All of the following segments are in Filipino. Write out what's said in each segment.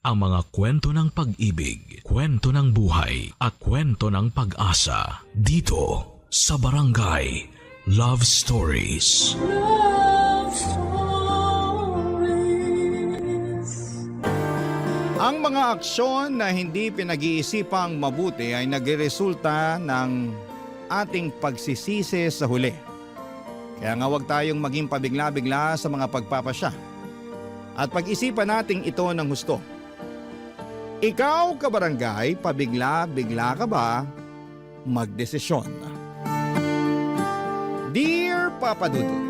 ang mga kwento ng pag-ibig, kwento ng buhay, at kwento ng pag-asa dito sa Barangay Love Stories. Love Stories. Ang mga aksyon na hindi pinag-iisipang mabuti ay nagresulta ng ating pagsisisi sa huli. Kaya nga huwag tayong maging pabigla-bigla sa mga pagpapasya. At pag-isipan natin ito ng husto. Ikaw, kabarangay, pabigla-bigla ka ba magdesisyon? Dear Papa Dudut,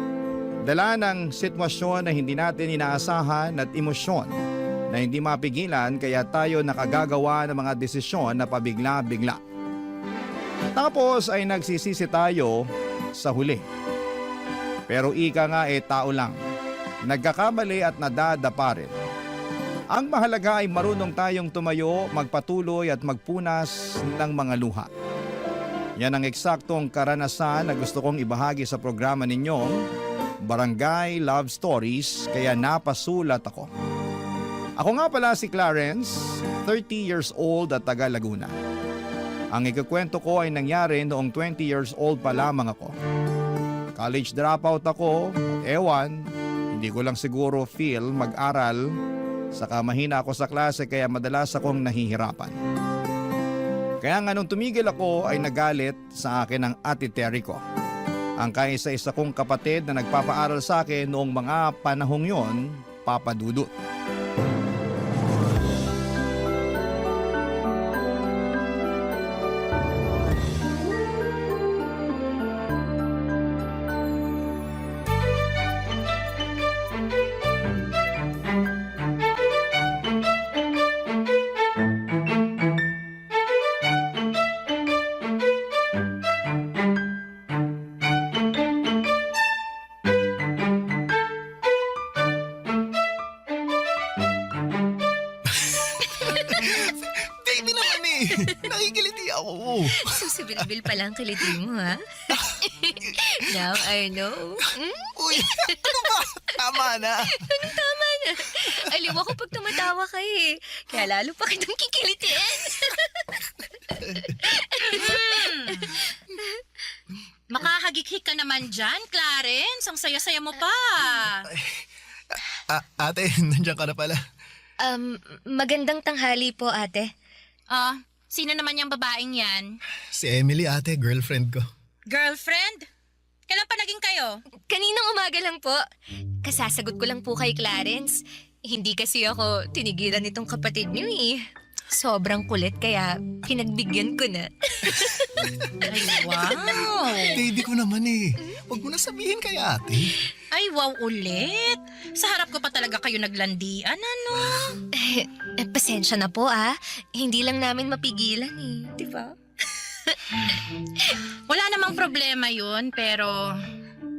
dala ng sitwasyon na hindi natin inaasahan at emosyon na hindi mapigilan kaya tayo nakagagawa ng mga desisyon na pabigla-bigla. Tapos ay nagsisisi tayo sa huli. Pero ika nga tao lang, nagkakamali at nadadapa rin. Ang mahalaga ay marunong tayong tumayo, magpatuloy at magpunas ng mga luha. Yan ang eksaktong karanasan na gusto kong ibahagi sa programa ninyong Barangay Love Stories, kaya napasulat ako. Ako nga pala si Clarence, 30 years old at taga Laguna. Ang ikukwento ko ay nangyari noong 20 years old pa lamang ako. College dropout ako at hindi ko lang siguro feel mag-aral, saka mahina ako sa klase kaya madalas akong nahihirapan. Kaya nga nung tumigil ako ay nagalit sa akin ang ate Terry ko. Ang kaisa-isa kong kapatid na nagpapaaral sa akin noong mga panahong yon, Papa Dudut. Baby naman nakikiliti ako. Susibilbil pa lang kiliti mo, ha? Now I know. Uy, ano ba? Tama na. Anong tama na? Aliw ako pag tumatawa ka eh. Kaya lalo pa kitang kikilitiin. Makahagikik ka naman dyan, Clarence. Ang saya-saya mo pa. Ate, nandiyan ka na pala. Magandang tanghali po, ate. Sino naman yung babaeng yan? Si Emily, ate, girlfriend ko. Girlfriend? Kailan pa naging kayo? Kaninang umaga lang po. Kasasagot ko lang po kay Clarence. Hindi kasi ako tinigilan nitong kapatid niyo eh. Sobrang kulit kaya pinagbigyan ko na. Ay, wow. Baby ko naman Huwag mo na sabihin kay ate. Ay, wow ulit. Sa harap ko pa talaga kayo naglandian, ano? Pasensya na po Hindi lang namin mapigilan eh. Di ba? Wala namang problema yun, pero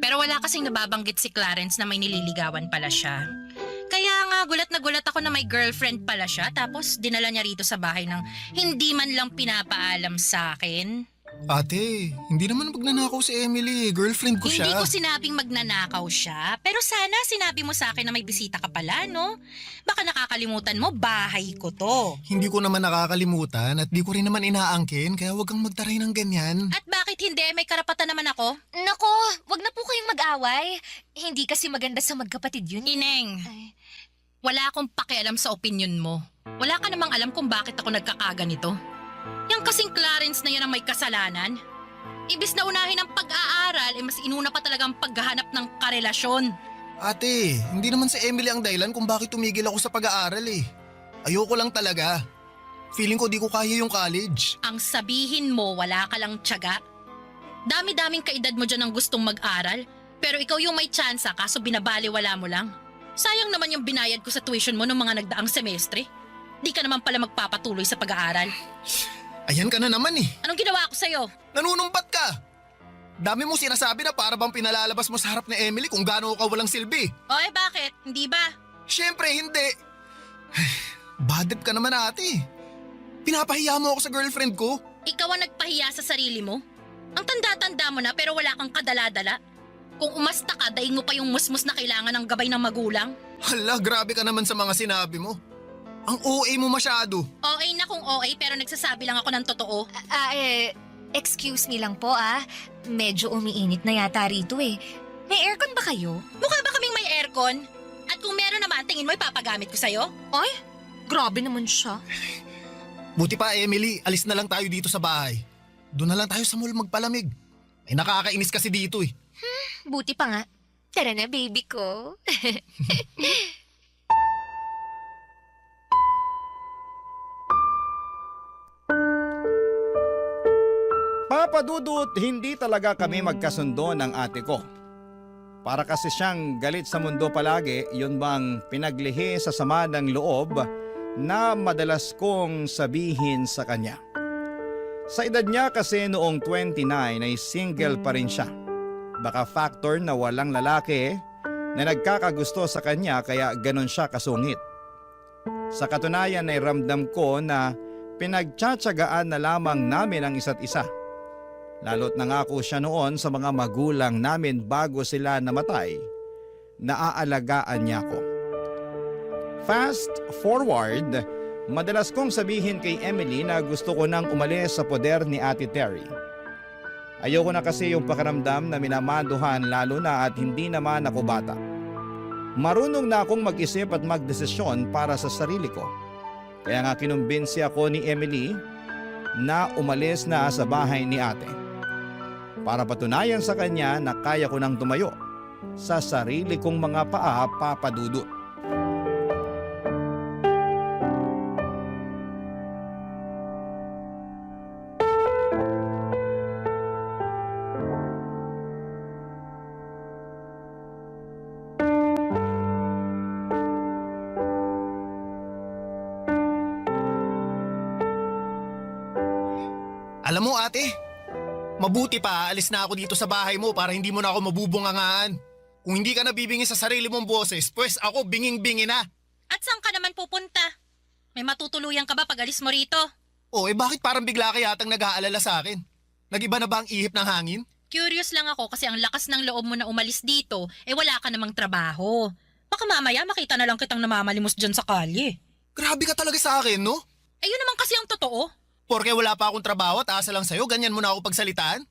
wala kasing nababanggit si Clarence na may nililigawan pala siya. Kaya nga, gulat na gulat ako na may girlfriend pala siya, tapos dinala niya rito sa bahay ng hindi man lang pinapaalam sa akin. Ate, hindi naman magnanakaw si Emily. Girlfriend ko siya. Hindi ko sinabing magnanakaw siya, pero sana sinabi mo sa akin na may bisita ka pala, no? Baka nakakalimutan mo, bahay ko to. Hindi ko naman nakakalimutan at di ko rin naman inaangkin, kaya huwag kang magtaray ng ganyan. At bakit hindi? May karapatan naman ako. Nako, wag na po kayong mag-away. Hindi kasi maganda sa magkapatid yun. Ineng, wala akong pakialam sa opinion mo. Wala ka namang alam kung bakit ako nagkakaganito. Yang kasing Clarence na yan ang may kasalanan. Ibis na unahin ang pag-aaral, mas inuna pa talaga ang paghahanap ng karelasyon. Ate, hindi naman si Emily ang dahilan kung bakit tumigil ako sa pag-aaral Ayoko lang talaga. Feeling ko di ko kaya yung college. Ang sabihin mo, wala ka lang tiyaga. Dami-daming kaedad mo dyan ang gustong mag-aral, pero ikaw yung may tsansa kaso binabaliwala mo lang. Sayang naman yung binayad ko sa tuition mo ng mga nagdaang semestre. Di ka naman pala magpapatuloy sa pag-aaral. Ayan ka na naman Anong ginawa ko sa'yo? Nanunumbat ka. Dami mo sinasabi na para bang pinalalabas mo sa harap ni Emily kung gaano ka walang silbi. Bakit? Hindi ba? Siyempre hindi. Badip ka naman ate. Pinapahiya mo ako sa girlfriend ko. Ikaw ang nagpahiya sa sarili mo? Ang tanda-tanda mo na pero wala kang kadala-dala? Kung umasta ka, daing mo pa yung musmus na kailangan ng gabay ng magulang? Hala, grabe ka naman sa mga sinabi mo. Ang OA mo masyado. OA na kung OA pero nagsasabi lang ako ng totoo. Excuse me lang po Medyo umiinit na yata rito eh. May aircon ba kayo? Mukha ba kaming may aircon? At kung meron naman, tingin mo ipapagamit ko sa'yo? Ay, grabe naman siya. Buti pa Emily, alis na lang tayo dito sa bahay. Doon na lang tayo sa mall magpalamig. Ay nakakainis kasi dito eh. Buti pa nga. Tara na, baby ko. Papa Dudut, hindi talaga kami magkasundo ng ate ko. Para kasi siyang galit sa mundo palagi, yun bang pinaglihi sa sama ng loob na madalas kong sabihin sa kanya. Sa edad niya kasi noong 29 ay single pa rin siya. Baka factor na walang lalaki na nagkakagusto sa kanya kaya ganon siya kasungit. Sa katunayan ay ramdam ko na pinagtsatsagaan na lamang namin ang isa't isa. Lalo't nangako siya noon sa mga magulang namin bago sila namatay, naaalagaan niya ko. Fast forward, madalas kong sabihin kay Emily na gusto ko nang umalis sa poder ni Ate Terry. Ayoko na kasi yung pakiramdam na minamanduhan lalo na at hindi naman ako bata. Marunong na akong mag-isip at magdesisyon para sa sarili ko. Kaya nga kinumbinsi ako ni Emily na umalis na sa bahay ni ate. Para patunayan sa kanya na kaya ko nang tumayo sa sarili kong mga paa, Papa Dudut. Alam mo ate, mabuti pa alis na ako dito sa bahay mo para hindi mo na ako mabubungangaan. Kung hindi ka nabibingi sa sarili mong boses, pues ako binging-bingi na. At saan ka naman pupunta? May matutuluyan ka ba pag alis mo rito? Bakit parang bigla ka yatang nag-aalala sa akin? Nag-iba na ba ang ihip ng hangin? Curious lang ako kasi ang lakas ng loob mo na umalis dito, wala ka namang trabaho. Baka mamaya makita na lang kitang namamalimos dyan sa kalye. Grabe ka talaga sa akin, no? Yun naman kasi ang totoo. Porke wala pa akong trabaho at asa lang sa'yo, ganyan mo na ako pagsalitaan?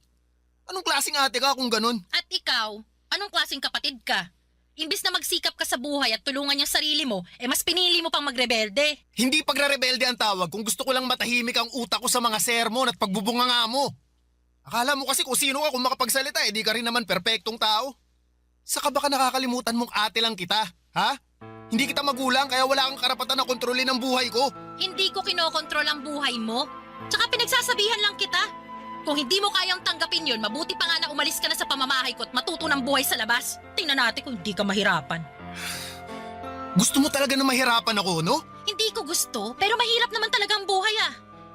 Anong klaseng ate ka kung ganun? At ikaw, anong klaseng kapatid ka? Imbis na magsikap ka sa buhay at tulungan yung sarili mo, mas pinili mo pang magrebelde. Hindi pagre-rebelde ang tawag kung gusto ko lang matahimik ang utak ko sa mga sermon at pagbubunganga mo. Akala mo kasi kung sino ka kung makapagsalita, di ka rin naman perpektong tao. Saka baka nakakalimutan mong ate lang kita, ha? Hindi kita magulang kaya wala kang karapatan na kontrolin ang buhay ko. Hindi ko kinokontrol ang buhay mo. Tsaka pinagsasabihan lang kita. Kung hindi mo kayang tanggapin yun, mabuti pa nga na umalis ka na sa pamamahay ko at matuto ng buhay sa labas. Tingnan natin kung hindi ka mahirapan. Gusto mo talaga na mahirapan ako, no? Hindi ko gusto, pero mahirap naman talaga ang buhay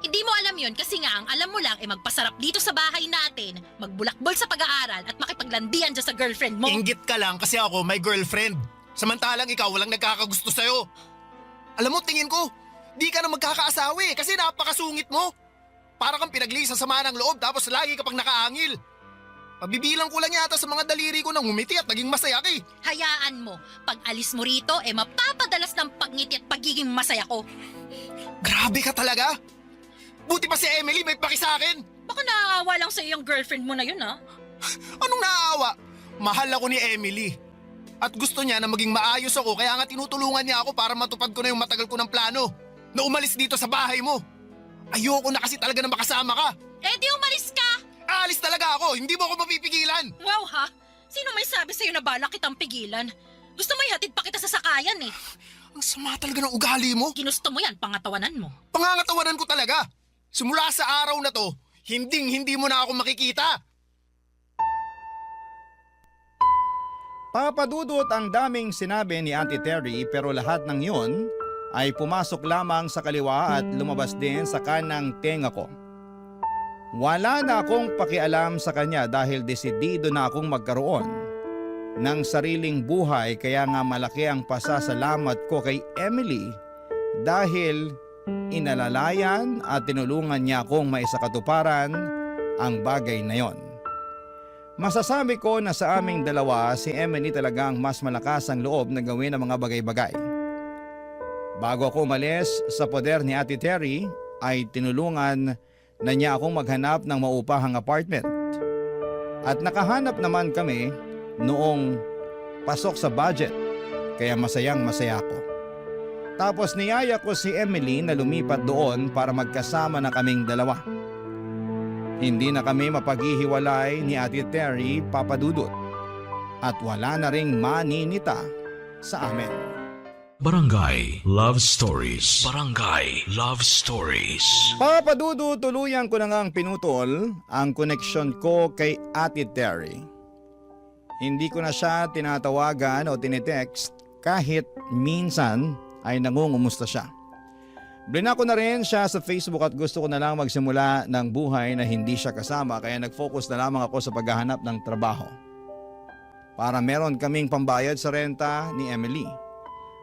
Hindi mo alam yun kasi nga ang alam mo lang magpasarap dito sa bahay natin, magbulakbol sa pag-aaral at makipaglandian dyan sa girlfriend mo. Inggit ka lang kasi ako may girlfriend. Samantalang ikaw walang nagkakagusto sa'yo. Alam mo, tingin ko, di ka na magkakaasawi kasi napakasungit mo. Para kang pinagli sa sama ng loob tapos lagi ka pang nakaangil. Pabibilang ko lang yata sa mga daliri ko nang humiti at naging masaya ka eh. Hayaan mo, pag alis mo rito, mapapadalas ng pagngiti at pagiging masaya ko. Grabe ka talaga. Buti pa si Emily may paki sa akin. Baka naaawa lang sa iyong girlfriend mo na yun Anong naaawa? Mahal ako ni Emily. At gusto niya na maging maayos ako kaya nga tinutulungan niya ako para matupad ko na yung matagal ko ng plano. Na umalis dito sa bahay mo. Ayoko na kasi talaga na makasama ka. Di umalis ka! Aalis talaga ako, hindi mo ako mapipigilan. Wow ha? Sino may sabi sa'yo na balak kitang pigilan? Gusto mo ihatid pa kita sa sakayan Ang sama talaga ng ugali mo. Ginusto mo yan, pangatawanan mo. Pangangatawanan ko talaga. Simula sa araw na to, hindi mo na ako makikita. Papa Dudut, ang daming sinabi ni Auntie Terry pero lahat ng yun ay pumasok lamang sa kaliwa at lumabas din sa kanang tenga ko. Wala na akong pakialam sa kanya dahil desidido na akong magkaroon ng sariling buhay kaya nga malaki ang pasasalamat ko kay Emily dahil inalalayan at tinulungan niya akong maisakatuparan ang bagay na yon. Masasabi ko na sa aming dalawa si Emily talagang mas malakas ang loob na gawin ang mga bagay-bagay. Bago ako umalis sa poder ni Ate Terry ay tinulungan na niya akong maghanap ng maupahang apartment. At nakahanap naman kami noong pasok sa budget kaya masayang masaya ako. Tapos niyaya ko si Emily na lumipat doon para magkasama na kaming dalawa. Hindi na kami mapaghihiwalay ni Ate Terry, Papa Dudut. At wala na ring maninita sa amin. Barangay Love Stories. Barangay Love Stories. Papa Dudu, tuluyan ko na ngang pinutol ang koneksyon ko kay Ate Terry. Hindi ko na siya tinatawagan o tinitext kahit minsan ay nangungumusta siya. Blinako na rin siya sa Facebook at gusto ko na lang magsimula ng buhay na hindi siya kasama kaya nag-focus na lamang ako sa paghahanap ng trabaho. Para meron kaming pambayad sa renta ni Emily.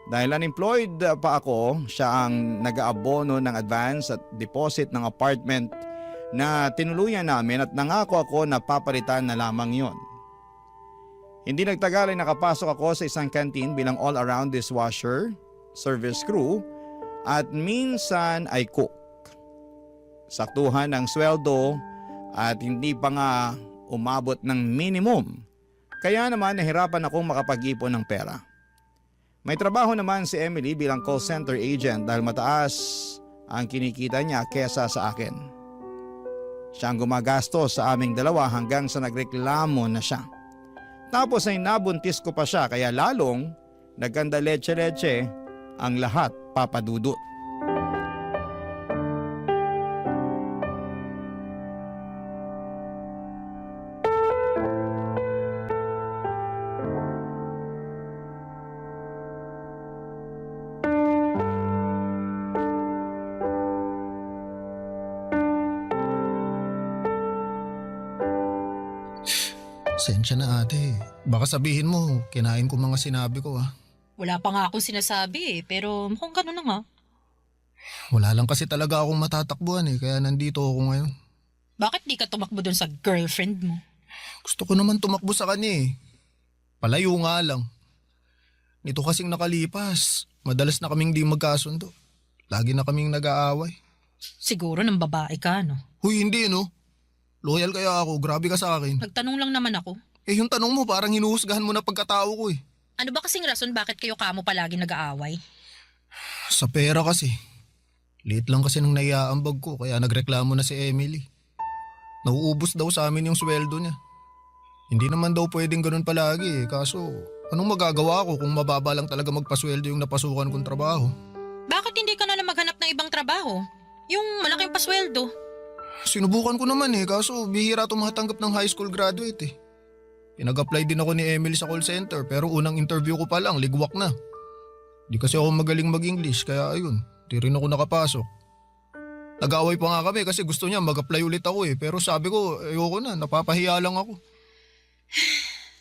Dahil unemployed pa ako, siya ang nag-aabono ng advance at deposit ng apartment na tinuluyan namin at nangako ako na papalitan na lamang yon. Hindi nagtagal ay nakapasok ako sa isang canteen bilang all-around dishwasher, service crew at minsan ay cook. Saktuhan ng sweldo at hindi pa nga umabot ng minimum. Kaya naman nahirapan akong makapag-ipon ng pera. May trabaho naman si Emily bilang call center agent dahil mataas ang kinikita niya kesa sa akin. Siya ang gumagastos sa aming dalawa hanggang sa nagreklamo na siya. Tapos ay nabuntis ko pa siya kaya lalong nagkanda leche-leche ang lahat, Papa Dudut. Sensya na ate. Baka sabihin mo, kinain ko mga sinabi ko ah. Wala pa nga akong sinasabi pero mukhang gano'n na nga. Wala lang kasi talaga akong matatakbuhan kaya nandito ako ngayon. Bakit di ka tumakbo doon sa girlfriend mo? Gusto ko naman tumakbo sa kanya Palayo nga lang. Nito kasing nakalipas, madalas na kaming di magkasundo. Lagi na kaming nag-aaway. Siguro ng babae ka, no? Huy, hindi Loyal kaya ako, grabe ka sa akin. Nagtanong lang naman ako. Yung tanong mo parang hinuhusgahan mo na pagkatao ko Ano ba kasing rason bakit kayo kamo palagi nag-aaway? Sa pera kasi. Liit lang kasi nung naiaambag ko kaya nagreklamo na si Emily. Nauubos daw sa amin yung sweldo niya. Hindi naman daw pwedeng ganun palagi kaso anong magagawa ko kung mababa lang talaga magpasweldo yung napasukan kong trabaho? Bakit hindi ka na lang maghanap ng ibang trabaho? Yung malaking pasweldo. Sinubukan ko naman kaso bihira tumatanggap ng high school graduate Pinag-apply din ako ni Emily sa call center pero unang interview ko pa lang, ligwak na. Di kasi ako magaling mag-English kaya ayun, di rin ako nakapasok. Nag-away pa nga kami kasi gusto niya mag-apply ulit ako pero sabi ko ayoko na, napapahiya lang ako.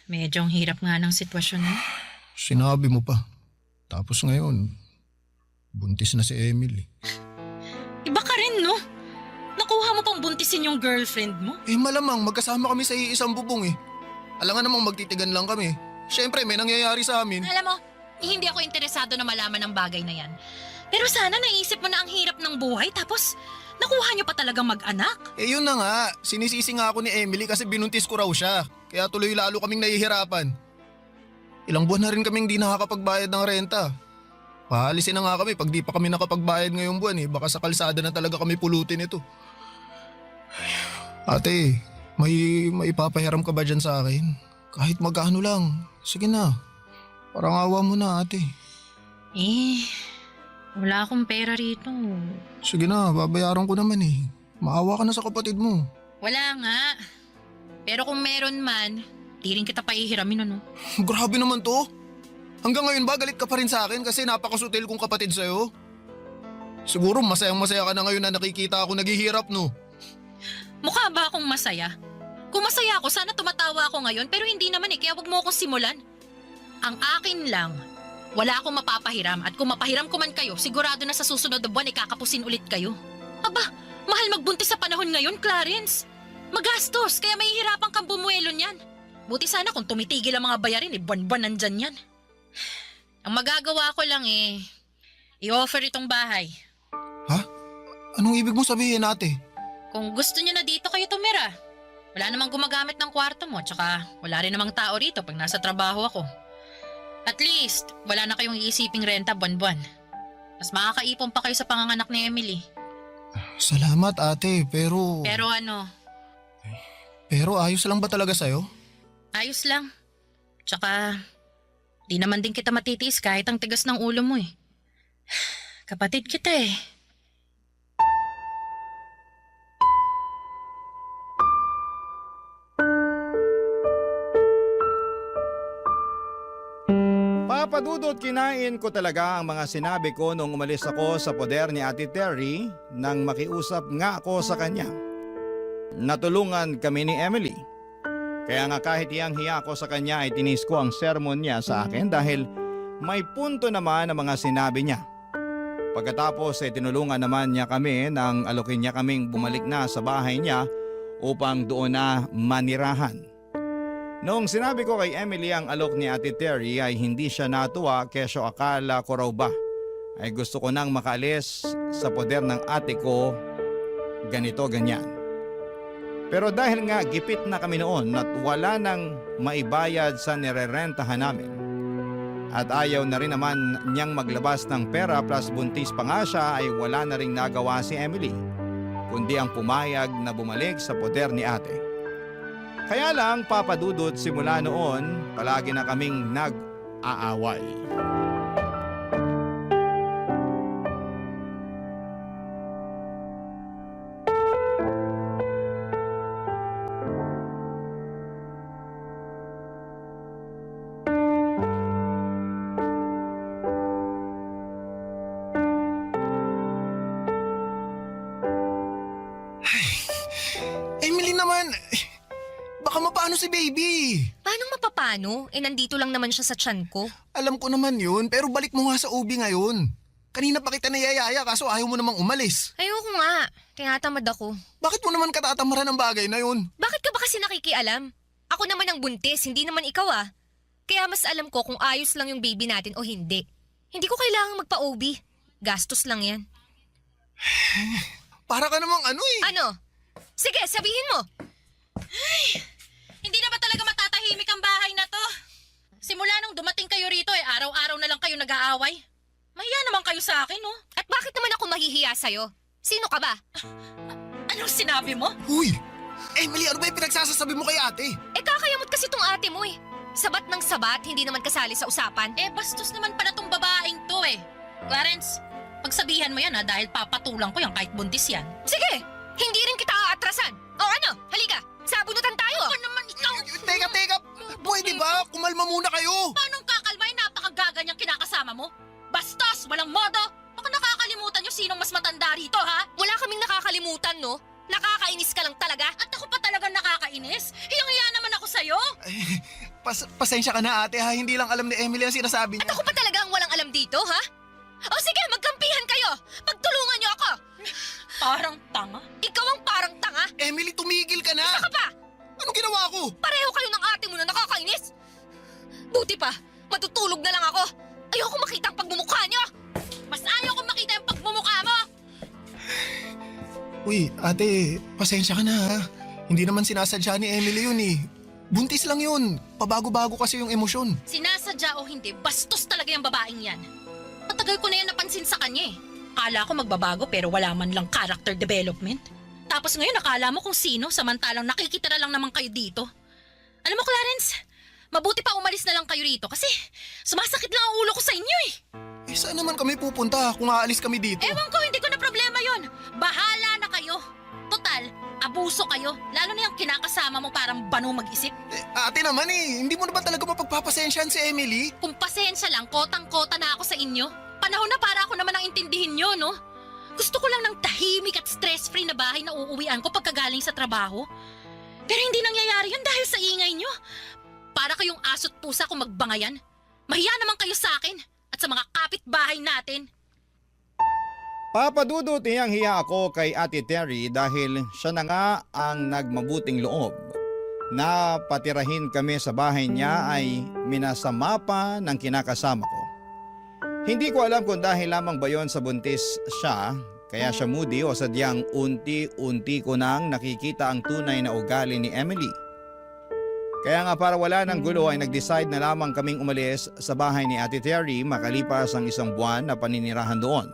Medyo ang hirap nga ng sitwasyon mo. Sinabi mo pa. Tapos ngayon, buntis na si Emily. Iba ka rin, no? Nakuha mo pang buntisin yung girlfriend mo? Malamang magkasama kami sa iisang bubong Alangan namang magtitigan lang kami. Siyempre, may nangyayari sa amin. Alam mo, hindi ako interesado na malaman ang bagay na yan. Pero sana naisip mo na ang hirap ng buhay tapos nakuha niyo pa talagang mag-anak. Yun na nga. Sinisisi nga ako ni Emily kasi binuntis ko raw siya. Kaya tuloy lalo kaming nahihirapan. Ilang buwan na rin kaming di nakakapagbayad ng renta. Paalisin na nga kami pag di pa kami nakapagbayad ngayong buwan Baka sa kalsada na talaga kami pulutin ito. Ate, may ipapahiram ka ba dyan sa akin? Kahit magkano lang. Sige na. Parang awa mo na ate. Wala akong pera rito. Sige na, babayaran ko naman Maawa ka na sa kapatid mo. Wala nga. Pero kung meron man, di rin kita paihiramin Grabe naman to. Hanggang ngayon ba galit ka pa rin sa akin kasi napakasutil kong kapatid sa'yo? Siguro masayang masaya ka na ngayon na nakikita ako naghihirap Mukha ba akong masaya? Kung masaya ako, sana tumatawa ako ngayon pero hindi naman kaya wag mo akong simulan. Ang akin lang, wala akong mapapahiram at kung mapahiram ko man kayo, sigurado na sa susunod na buwan kakapusin ulit kayo. Aba, mahal magbuntis sa panahon ngayon, Clarence. Magastos, kaya mahihirapan kang bumuelo niyan. Buti sana kung tumitigil ang mga bayarin, buwan-buwan nandyan yan. Ang magagawa ko lang I-offer itong bahay. Ha? Anong ibig mo sabihin, ate? Kung gusto niyo na dito kayo tumira. Wala namang gumagamit ng kwarto mo, tsaka wala rin namang tao rito pag nasa trabaho ako. At least, wala na kayong iisiping renta buwan-buwan. Mas makakaipon pa kayo sa panganganak ni Emily. Salamat, ate, pero... Pero ano, Pero ayos lang ba talaga sa'yo? ayos lang. Tsaka, di naman din kita matitiis kahit ang tigas ng ulo mo eh. Kapatid kita eh. Papadudot, kinain ko talaga ang mga sinabi ko nung umalis ako sa poder ni Ate Terry nang makiusap nga ako sa kanya. Natulungan kami ni Emily. Kaya nga kahit hiyang-hiya ako sa kanya ay tinis ko ang sermon niya sa akin dahil may punto naman ang mga sinabi niya. Pagkatapos ay tinulungan naman niya kami nang alokin niya kaming bumalik na sa bahay niya upang doon na manirahan. Noong sinabi ko kay Emily ang alok ni Ate Terry ay hindi siya natuwa kesyo akala ko raw ba ay gusto ko nang makaalis sa poder ng ate ko ganito ganyan. Pero dahil nga gipit na kami noon at wala nang maibayad sa nirerentahan namin at ayaw na rin naman niyang maglabas ng pera plus buntis pa nga siya ay wala na ring nagawa si Emily kundi ang pumayag na bumalik sa poder ni ate. Kaya lang, papadudot, simula noon, palagi na kaming nag-aaway. Emily naman, baka mapaano si baby. Paano mapapano? Nandito lang naman siya sa tiyan ko. Alam ko naman yun, pero balik mo nga sa ubi ngayon. Kanina pa kita niyayaya kaso ayaw mo namang umalis. Ayoko nga. Tinatamad ako. Bakit mo naman katatamaran ng bagay na yun? Bakit ka ba kasi nakikialam? Ako naman ang buntis, hindi naman ikaw ah. Kaya mas alam ko kung ayos lang yung baby natin o hindi. Hindi ko kailangang magpa-OB. Gastos lang yan. Para ka namang ano eh. Ano? Sige, sabihin mo. Hindi na ba talaga matatahimik ang bahay na to? Simula nung dumating kayo rito araw-araw na lang kayo nag-aaway. Mahiya naman kayo sa akin, oh. At bakit naman ako mahihiya sa'yo? Sino ka ba? Anong sinabi mo? Huy! Emily, ano ba yung pinagsasasabi mo kay ate? Kakayamot kasi tong ate mo eh. Sabat ng sabat, hindi naman kasali sa usapan. Bastos naman pala tong babaeng to eh. Clarence, pagsabihan mo yan dahil papatulang ko yan kahit buntis yan. Sige, hindi rin kita aatrasan. O ano, halika, sabunutan tayo. Ano naman ikaw? Teka! Pwede ba? Kumalma muna kayo! Paano kakalmay napakagaganyang kinakasama mo? Bastos! Walang modo! Baka nakakalimutan nyo sinong mas matanda rito, ha? Wala kaming nakakalimutan, no? Nakakainis ka lang talaga. At ako pa talagang nakakainis? Hiyang-hiya naman ako sa'yo! Pasensya ka na ate ha, hindi lang alam ni Emily ang sinasabi At niya. ako pa talaga ang walang alam dito, ha? O sige, magkampihan kayo. Pagtulungan niyo ako. Parang tanga. Ikaw ang parang tanga. Emily, tumigil ka na! Saka pa, Anong ginawa ko? pareho kayo ng ate mo na nakakainis. Buti pa, matutulog na lang ako. Ayoko makita ang pagmumukha niyo. Mas ayaw kong makita yung pagmumukha mo! Uy, ate, pasensya ka na ha. Hindi naman sinasadya ni Emily yun eh. Buntis lang yun. Pabago-bago kasi yung emosyon. Sinasadya o hindi, bastos talaga yung babaeng yan. Matagal ko na yan napansin sa kanya eh. Akala ko magbabago pero wala man lang character development. Tapos ngayon akala mo kung sino samantalang nakikita na lang naman kayo dito. Alam mo Clarence, mabuti pa umalis na lang kayo rito kasi sumasakit lang ang ulo ko sa inyo eh. Saan naman kami pupunta kung aalis kami dito? Ewan ko, hindi ko na problema yon. Bahala na kayo. Total, abuso kayo. Lalo na yung kinakasama mo parang banu mag-isip. Ate naman eh, hindi mo na ba talaga mapagpapasensyahan si Emily? Kung pasensya lang, kotang-kota na ako sa inyo. Panahon na para ako naman ang intindihin nyo, no? Gusto ko lang ng tahimik at stress-free na bahay na uuwian ko pagkagaling sa trabaho. Pero hindi nangyayari yun dahil sa ingay nyo. Para kayong aso't pusa kung magbangayan. Mahiya naman kayo sa akin at sa mga kapitbahay natin. Papadudot, hiyang-hiya ako kay Ate Terry dahil siya na nga ang nagmabuting loob. Na patirahin kami sa bahay niya ay minasama pa ng kinakasama ko. Hindi ko alam kung dahil lamang ba yon sa buntis siya, kaya siya moody o sadyang unti-unti ko nang nakikita ang tunay na ugali ni Emily. Kaya nga para wala ng gulo ay nag-decide na lamang kaming umalis sa bahay ni Ate Terry makalipas ang 1 buwan na paninirahan doon.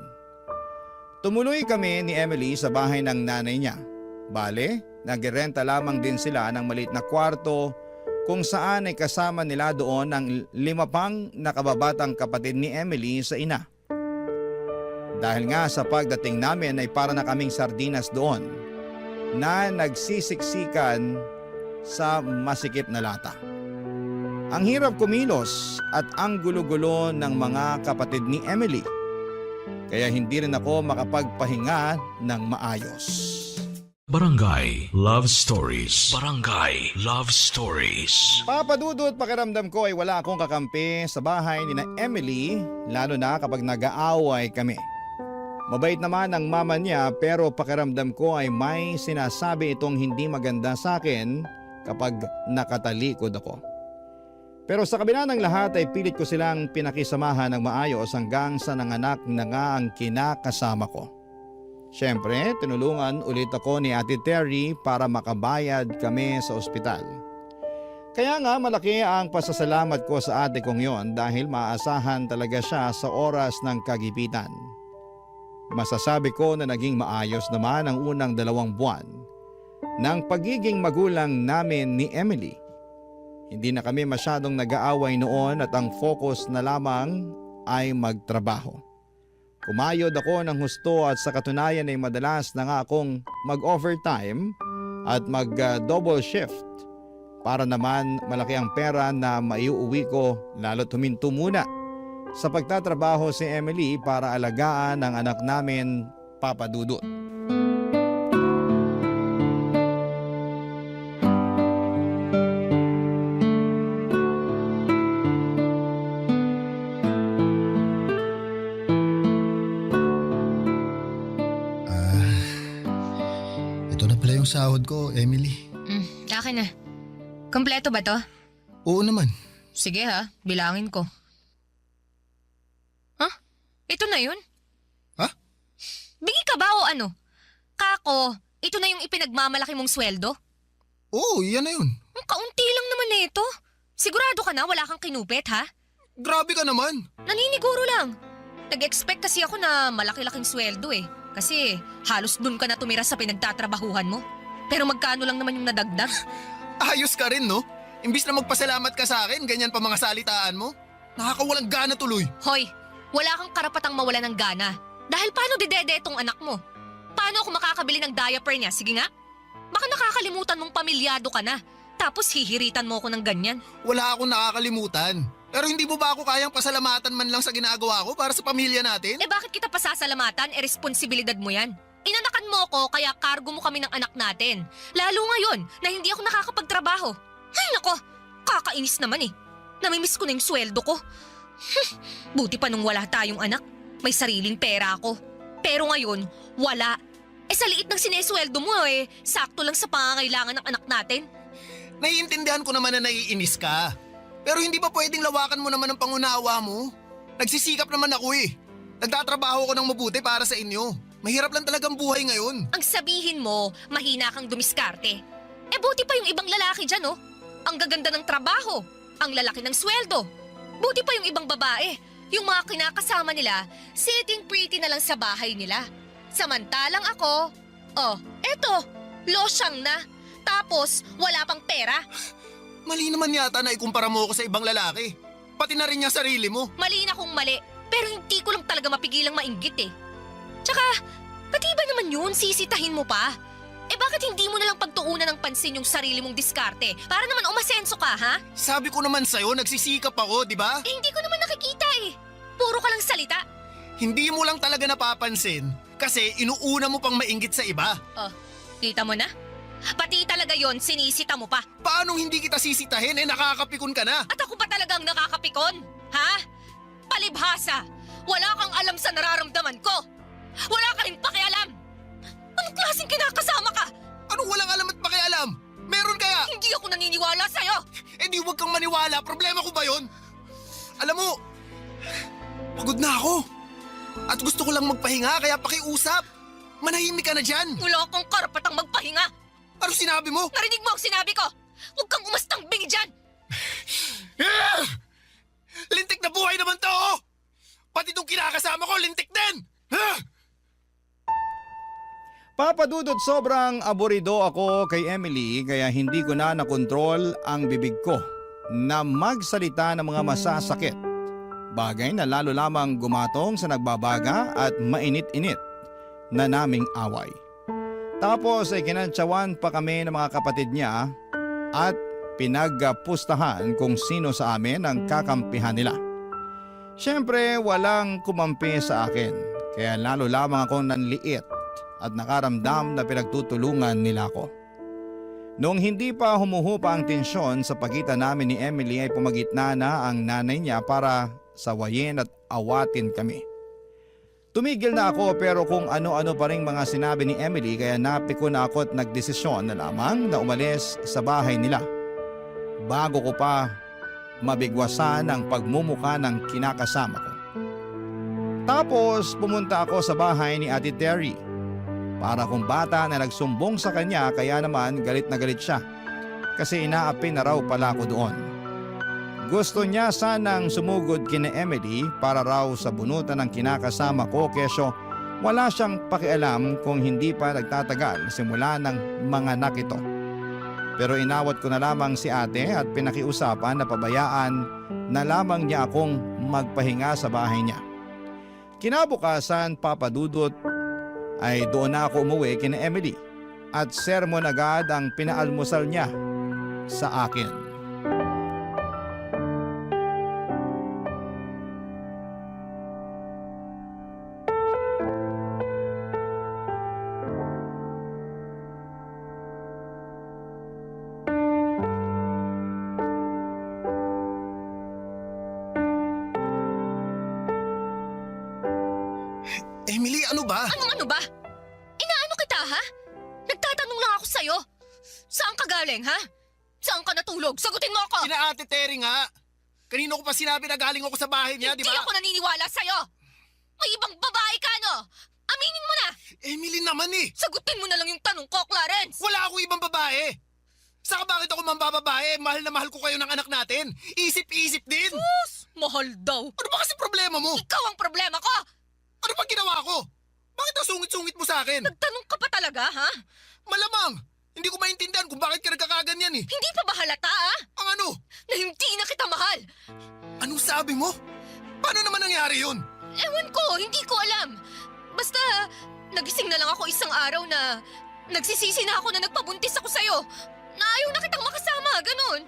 Tumuloy kami ni Emily sa bahay ng nanay niya. Bale, nagrenta lamang din sila ng maliit na kwarto kung saan ay kasama nila doon ang 5 pang nakababatang kapatid ni Emily sa ina. Dahil nga sa pagdating namin ay para na kaming sardinas doon na nagsisiksikan sa masikip na lata. Ang hirap kumilos at ang gulo-gulo ng mga kapatid ni Emily. Kaya hindi rin ako makapagpahinga ng maayos. Barangay Love Stories. Barangay Love Stories. Papadudot pakiramdam ko ay wala akong kakampi sa bahay ni na Emily, lalo na kapag nag-aaway kami. Mabait naman ang mama niya pero pakiramdam ko ay may sinasabi itong hindi maganda sa akin kapag nakatalikod ako. Pero sa kabila ng lahat ay pilit ko silang pinakisamahan ng maayos hanggang sa nanganak na nga ang kinakasama ko. Siyempre, tinulungan ulit ako ni Ate Terry para makabayad kami sa ospital. Kaya nga malaki ang pasasalamat ko sa ate kong yon dahil maaasahan talaga siya sa oras ng kagipitan. Masasabi ko na naging maayos naman ang unang 2 buwan ng pagiging magulang namin ni Emily. Hindi na kami masyadong nag-aaway noon at ang focus na lamang ay magtrabaho. Kumayod ako ng husto at sa katunayan ay madalas na nga akong mag-overtime at mag-double shift para naman malaki ang pera na maiuwi ko lalo't huminto muna sa pagtatrabaho si Emily para alagaan ang anak namin, Papa Dudut. Ito na pala yung sahod ko, Emily. Akin na. Kompleto ba to? Oo naman. Sige ha, bilangin ko. Huh? Ito na yun? Ha? Bingi ka ba o ano? Kako, ito na yung ipinagmamalaki mong sweldo? Oo, yan na yun. Ang kaunti lang naman na ito. Sigurado ka na wala kang kinupit ha? Grabe ka naman. Naniniguro lang. Nag-expect kasi ako na malaki-laking sweldo eh. Kasi halos dun ka na tumira sa pinagtatrabahuhan mo. Pero magkano lang naman yung nadagdag? Ayos ka rin, no? Imbis na magpasalamat ka sa akin, ganyan pa mga salitaan mo. Nakakawalang gana tuloy. Hoy, wala kang karapatang mawala ng gana. Dahil paano didede itong anak mo? Paano ako makakabili ng diaper niya? Sige nga. Baka nakakalimutan mong pamilyado ka na. Tapos hihiritan mo ako ng ganyan. Wala akong nakakalimutan. Pero hindi mo ba ako kayang pasalamatan man lang sa ginagawa ko para sa pamilya natin? Eh bakit kita pasasalamatan? Eh responsibilidad mo yan. Inanakan mo ako kaya kargo mo kami ng anak natin. Lalo ngayon na hindi ako nakakapagtrabaho. Ay nako, kakainis naman eh. Namimiss ko na yung sweldo ko. Buti pa nung wala tayong anak. May sariling pera ako. Pero ngayon, wala. Eh sa liit ng sinesweldo mo eh, sakto lang sa pangangailangan ng anak natin. Naiintindihan ko naman na naiinis ka. Pero hindi ba pwedeng lawakan mo naman ang pangunawa mo? Nagsisikap naman ako eh. Nagtatrabaho ko ng mabuti para sa inyo. Mahirap lang talagang buhay ngayon. Ang sabihin mo, mahina kang dumiskarte. Eh buti pa yung ibang lalaki dyan oh. Ang gaganda ng trabaho, ang lalaki ng sweldo. Buti pa yung ibang babae, yung mga kinakasama nila, sitting pretty na lang sa bahay nila. Samantalang ako, oh, eto, losyang na. Tapos wala pang pera. Mali naman yata na ikumpara mo ako sa ibang lalaki. Pati na rin niya sarili mo. Mali na kung mali, pero hindi ko lang talaga mapigilang mainggit eh. Tsaka, pati ba naman yun, sisitahin mo pa? Eh bakit hindi mo nalang pagtuunan ng pansin yung sarili mong diskarte para naman umasenso ka, ha? Sabi ko naman sa'yo, nagsisikap ako, di ba? Eh hindi ko naman nakikita eh. Puro ka lang salita. Hindi mo lang talaga napapansin kasi inuuna mo pang mainggit sa iba. Oh, kita mo na? Pati talaga yon sinisita mo pa. Paanong hindi kita sisitahin nakakapikon ka na? At ako pa talagang nakakapikon? Ha? Palibhasa! Wala kang alam sa nararamdaman ko! Wala ka rin pakialam! Anong klaseng kinakasama ka? Anong walang alam at pakialam? Meron kaya? Hindi ako naniniwala sa'yo! Eh di huwag kang maniwala, problema ko ba yon? Alam mo, Pagod na ako. At gusto ko lang magpahinga kaya pakiusap. Manahimik ka na dyan. Wala akong karapatang magpahinga. Ano sinabi mo? Narinig mo ang sinabi ko. Huwag kang umastang bingi dyan. Ah! Lintik na buhay naman to! Oh! Pati itong kinakasama ko, lintik din! Ah! Papa Dudut, sobrang aburido ako kay Emily kaya hindi ko na nakontrol ang bibig ko na magsalita ng mga masasakit. Bagay na lalo lamang gumatong sa nagbabaga at mainit-init na naming away. Tapos ay kinantsawan pa kami ng mga kapatid niya at pinagpustahan kung sino sa amin ang kakampihan nila. Siyempre walang kumampi sa akin kaya lalo lamang akong nanliit at nakaramdam na pinagtutulungan nila ako. Noong hindi pa humuhupa ang tensyon sa pagitan namin ni Emily ay pumagitna na ang nanay niya para sawayin at awatin kami. Tumigil na ako pero kung ano-ano pa ring mga sinabi ni Emily kaya napiko na ako at nagdesisyon na lamang na umalis sa bahay nila. Bago ko pa mabigwasan ang pagmumuka ng kinakasama ko. Tapos pumunta ako sa bahay ni Ate Terry. Para kung bata na nagsumbong sa kanya kaya naman galit na galit siya. Kasi inaapi na raw pala ako doon. Gusto niya sanang sumugod kina Emily para raw sa bunutan ng kinakasama ko kesyo wala siyang pakialam kung hindi pa nagtatagal simula ng mga anak ito. Pero inawat ko na lamang si ate at pinakiusapan na pabayaan na lamang niya akong magpahinga sa bahay niya. Kinabukasan, Papa Dudut, ay doon na ako umuwi kina Emily at sermon agad ang pinaalmusal niya sa akin. Emily, ano ba? Ano ba? Inaano kita, ha? Nagtatanong lang ako sa'yo. Saan ka galing, ha? Saan ka natulog? Sagutin mo ako! Kina Ate Terry nga. Kanino ko pa sinabi na galing ako sa bahay niya, di Hindi ba? ako naniniwala sa'yo! May ibang babae ka, no? Aminin mo na! Emily naman eh. Sagutin mo na lang yung tanong ko, Clarence! Wala akong ibang babae. Saka bakit ako mambababae? Mahal na mahal ko kayo ng anak natin. Isip-isip din. Mahal daw. Ano ba kasi problema mo? Ikaw ang problema ko! Ano bang ginawa ko? Bakit ang sungit-sungit mo sa akin? Nagtanong ka pa talaga, ha? Malamang. Hindi ko maintindihan kung bakit ka nagkakaganyan eh. Hindi pa ba halata, ha? Ang ano? Na hindi na kita mahal! Anong sabi mo? Paano naman nangyari yun? Ewan ko, hindi ko alam. Basta, nagising na lang ako isang araw na nagsisisi na ako na nagpabuntis ako sa'yo. Na ayaw na kitang makasama, ganun.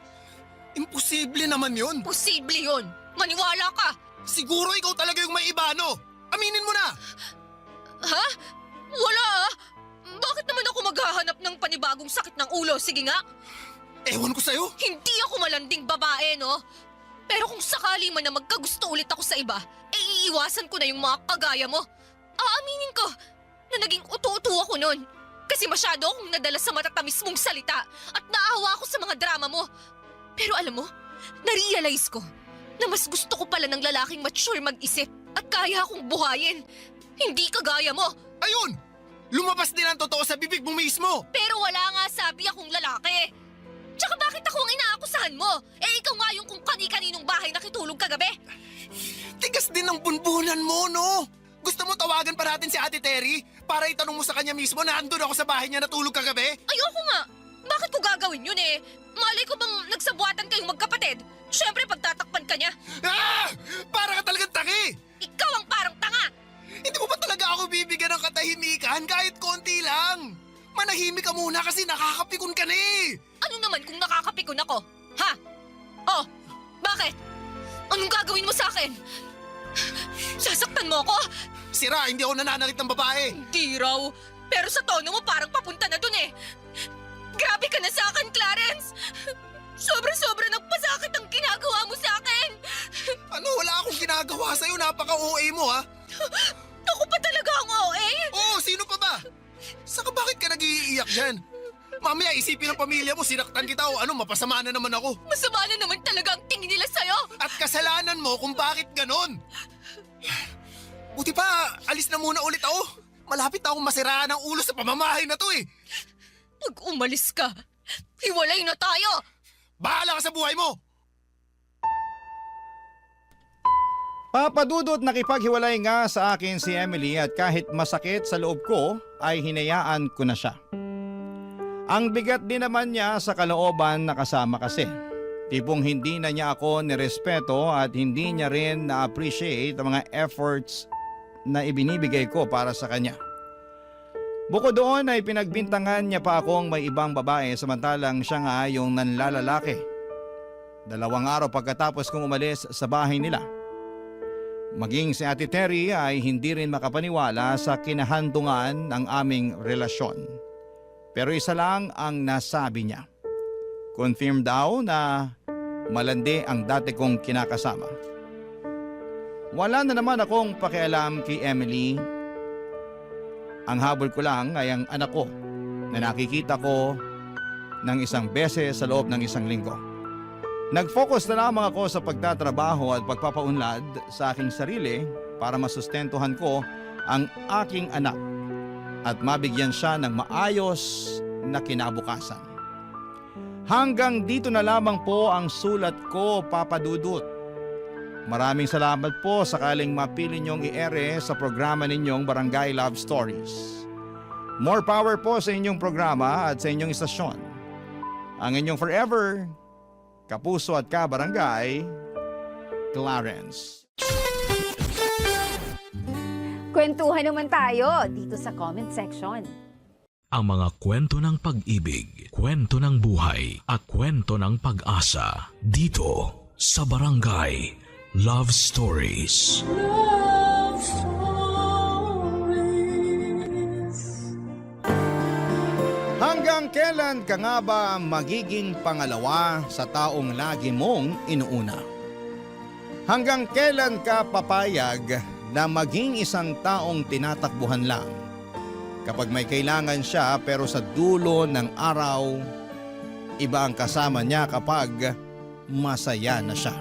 Imposible naman yun. Posible yun. Maniwala ka. Siguro ikaw talaga yung may iba, no? Aminin mo na. Ha? Wala ah. Bakit naman ako maghahanap ng panibagong sakit ng ulo? Sige nga. Ewan ko sa'yo. Hindi ako malanding babae, no? Pero kung sakali man na magkagusto ulit ako sa iba, iiwasan ko na yung mga kagaya mo. Aaminin ko na naging uto-uto ako nun. Kasi masyado akong nadala sa matatamis mong salita at naawa ako sa mga drama mo. Pero alam mo, narealize ko na mas gusto ko pala ng lalaking mature mag-isip at kaya akong buhayin. Hindi kagaya mo. Ayun! Lumabas din ang totoo sa bibig mo mismo. Pero wala nga sabi akong lalaki. Tsaka bakit ako ang inaakusahan mo? Ikaw nga yung kung kani-kaninong bahay nakitulog kagabi. Tigas din ang bunbunan mo, no? Gusto mo tawagan pa natin si Ate Terry para itanong mo sa kanya mismo na andun ako sa bahay niya natulog kagabi? Ayoko nga. Bakit ko gagawin yun eh? Malay ko bang nagsabuatan kayong magkapatid? Siyempre pagtatakpan ka niya. Ah! Para ka talagang tangi! Ikaw ang parang tanga. Hindi mo ba talaga ako bibigyan ng katahimikan kahit konti lang? Manahimik ka muna kasi nakakapikon ka na eh! Ano naman kung nakakapikon ako? Ha? Oh, bakit? Anong gagawin mo sa akin? Sasaktan mo ako? Sira, hindi ako nananalit ng babae. Hindi raw. Pero sa tono mo parang papunta na dun eh. Grabe ka na sa akin, Clarence! Sobra-sobra nagpasakit ang ginagawa mo sa akin! Ano, wala akong ginagawa sa'yo. Napaka-OA mo, ha? Ako pa talaga ang OA! Oo, sino pa ba? Saka bakit ka nag-iiyak dyan? Mamaya isipin ng pamilya mo, sinaktan kita o ano, mapasama na naman ako. Masama na naman talaga ang tingin nila sa'yo! At kasalanan mo kung bakit ganon. Buti pa, alis na muna ulit ako. Malapit na akong masiraan ng ulo sa pamamahay na to eh. Pag umalis ka, hiwalay na tayo! Bahala ka sa buhay mo! Papadudot nakipaghiwalay nga sa akin si Emily at kahit masakit sa loob ko ay hinayaan ko na siya. Ang bigat din naman niya sa kalooban na kasama kasi. Tipong hindi na niya ako nirespeto at hindi niya rin na-appreciate ang mga efforts na ibinibigay ko para sa kanya. Bukod doon ay pinagbintangan niya pa akong may ibang babae samantalang siya nga yung nanlalalaki. 2 araw pagkatapos kong umalis sa bahay nila. Maging si Ate Terry ay hindi rin makapaniwala sa kinahandungan ng aming relasyon. Pero isa lang ang nasabi niya. Confirm daw na malandi ang dati kong kinakasama. Wala na naman akong pakialam kay Emily. Ang habol ko lang ay ang anak ko na nakikita ko ng 1 beses sa loob ng 1 linggo. Nag-focus na lamang ako sa pagtatrabaho at pagpapaunlad sa aking sarili para masustentuhan ko ang aking anak at mabigyan siya ng maayos na kinabukasan. Hanggang dito na lamang po ang sulat ko, Papa Dudut. Maraming salamat po sakaling mapili niyong i-ere sa programa ninyong Barangay Love Stories. More power po sa inyong programa at sa inyong istasyon. Ang inyong forever, kapuso at kabarangay, Clarence. Kwentuhan naman tayo dito sa comment section. Ang mga kwento ng pag-ibig, kwento ng buhay at kwento ng pag-asa dito sa Barangay Love Stories. Love Stories. Hanggang kailan ka nga ba magiging pangalawa sa taong lagi mong inuuna? Hanggang kailan ka papayag na maging isang taong tinatakbuhan lang? Kapag may kailangan siya pero sa dulo ng araw, iba ang kasama niya kapag masaya na siya.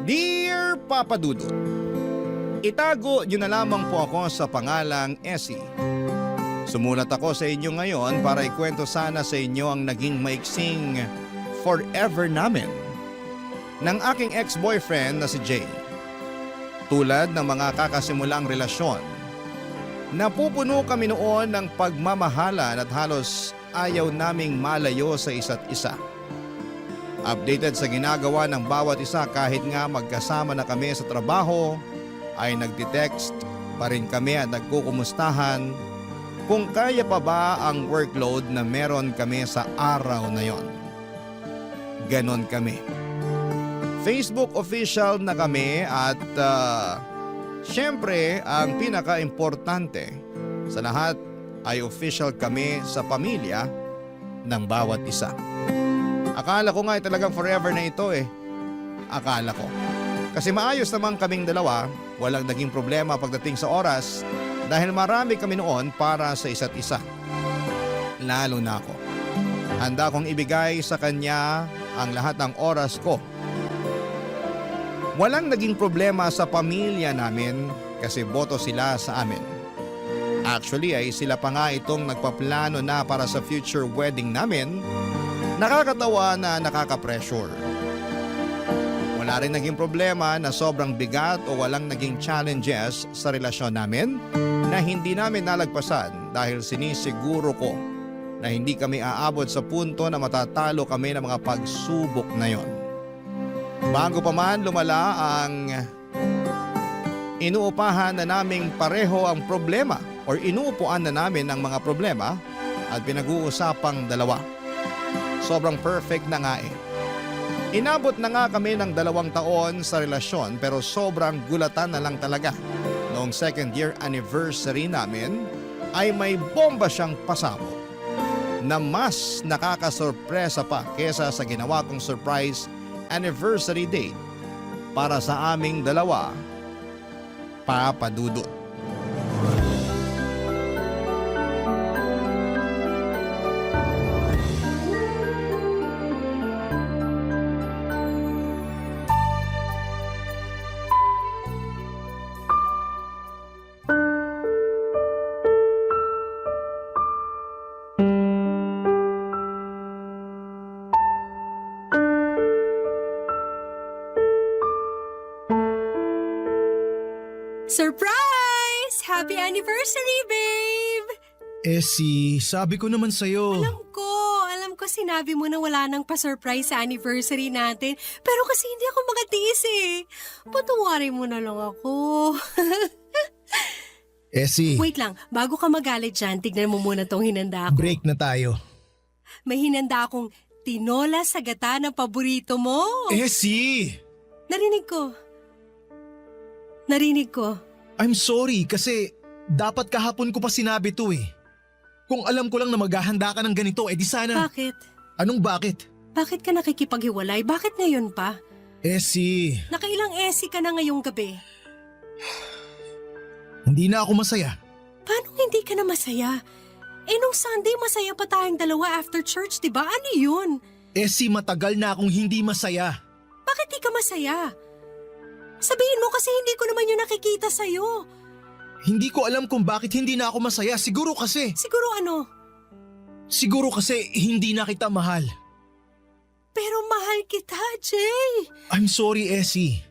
Dear Papa Dudut, itago niyo na lamang po ako sa pangalang Essie. Sumulat ako sa inyo ngayon para ikwento sana sa inyo ang naging maiksing forever namin ng aking ex-boyfriend na si Jay. Tulad ng mga kakasimulang relasyon, napupuno kami noon ng pagmamahalan at halos ayaw naming malayo sa isa't isa. Updated sa ginagawa ng bawat isa kahit nga magkasama na kami sa trabaho, ay nagtitext pa rin kami at nagkukumustahan kung kaya pa ba ang workload na meron kami sa araw na yon. Ganon kami. Facebook official na kami at syempre ang pinaka-importante sa lahat ay official kami sa pamilya ng bawat isa. Akala ko nga ay talagang forever na ito eh. Akala ko. Kasi maayos naman kaming dalawa, walang naging problema pagdating sa oras dahil marami kami noon para sa isa't isa. Lalo na ako. Handa kong ibigay sa kanya ang lahat ng oras ko. Walang naging problema sa pamilya namin kasi boto sila sa amin. Actually ay sila pa nga itong nagpaplano na para sa future wedding namin. Nakakatawa na nakaka-pressure. Wala rin naging problema na sobrang bigat o walang naging challenges sa relasyon namin na hindi namin nalagpasan dahil sinisiguro ko na hindi kami aabot sa punto na matatalo kami ng mga pagsubok na yon. Bago pa man lumala ang inuupahan na naming pareho ang problema o inuupuan na namin ang mga problema at pinag-uusapang dalawa. Sobrang perfect na nga eh. Inabot na nga kami ng 2 taon sa relasyon pero sobrang gulatan na lang talaga. Noong 2nd year anniversary namin ay may bomba siyang pasabog na mas nakakasorpresa pa kesa sa ginawa kong surprise anniversary date para sa aming dalawa, Papa Dudut. Happy anniversary, babe! Essie, sabi ko naman sa'yo. Alam ko sinabi mo na wala nang pa-surprise sa anniversary natin. Pero kasi hindi ako makatiis eh. Patawarin mo na lang ako. Essie, Wait lang, bago ka magalit dyan, tignan mo muna tong hinanda ko. break na tayo. May hinanda akong tinola sa gata ng paborito mo. Essie! Narinig ko. I'm sorry kasi dapat kahapon ko pa sinabi to eh. Kung alam ko lang na maghahanda ka ng ganito, di sana. Bakit? Anong bakit? Bakit ka nakikipaghiwalay? Bakit ngayon pa? Essie, Nakailang esi ka na ngayong gabi. hindi na ako masaya. Paano hindi ka na masaya? Nung Sunday masaya pa tayong dalawa after church, di ba? Ano yun? Essie, matagal na akong hindi masaya. Bakit di ka masaya? Sabihin mo kasi hindi ko naman yung nakikita sa'yo. Hindi ko alam kung bakit hindi na ako masaya. Siguro kasi hindi na kita mahal. Pero mahal kita, Jay. I'm sorry, Essie.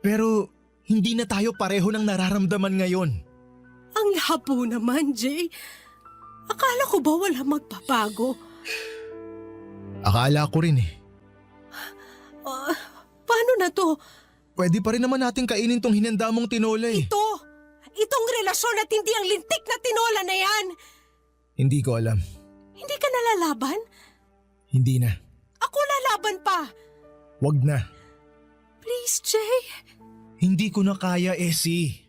Pero hindi na tayo pareho ng nararamdaman ngayon. Ang labo naman, Jay. Akala ko ba wala magbabago? Akala ko rin eh. Paano na to? Pwede pa rin naman natin kainin tong hinanda mong tinola eh. Itong relasyon at hindi ang lintik na tinola na yan. Hindi ko alam. Hindi ka nalalaban? Hindi na. Ako lalaban pa. Wag na. Please, Jay. Hindi ko na kaya, Essie.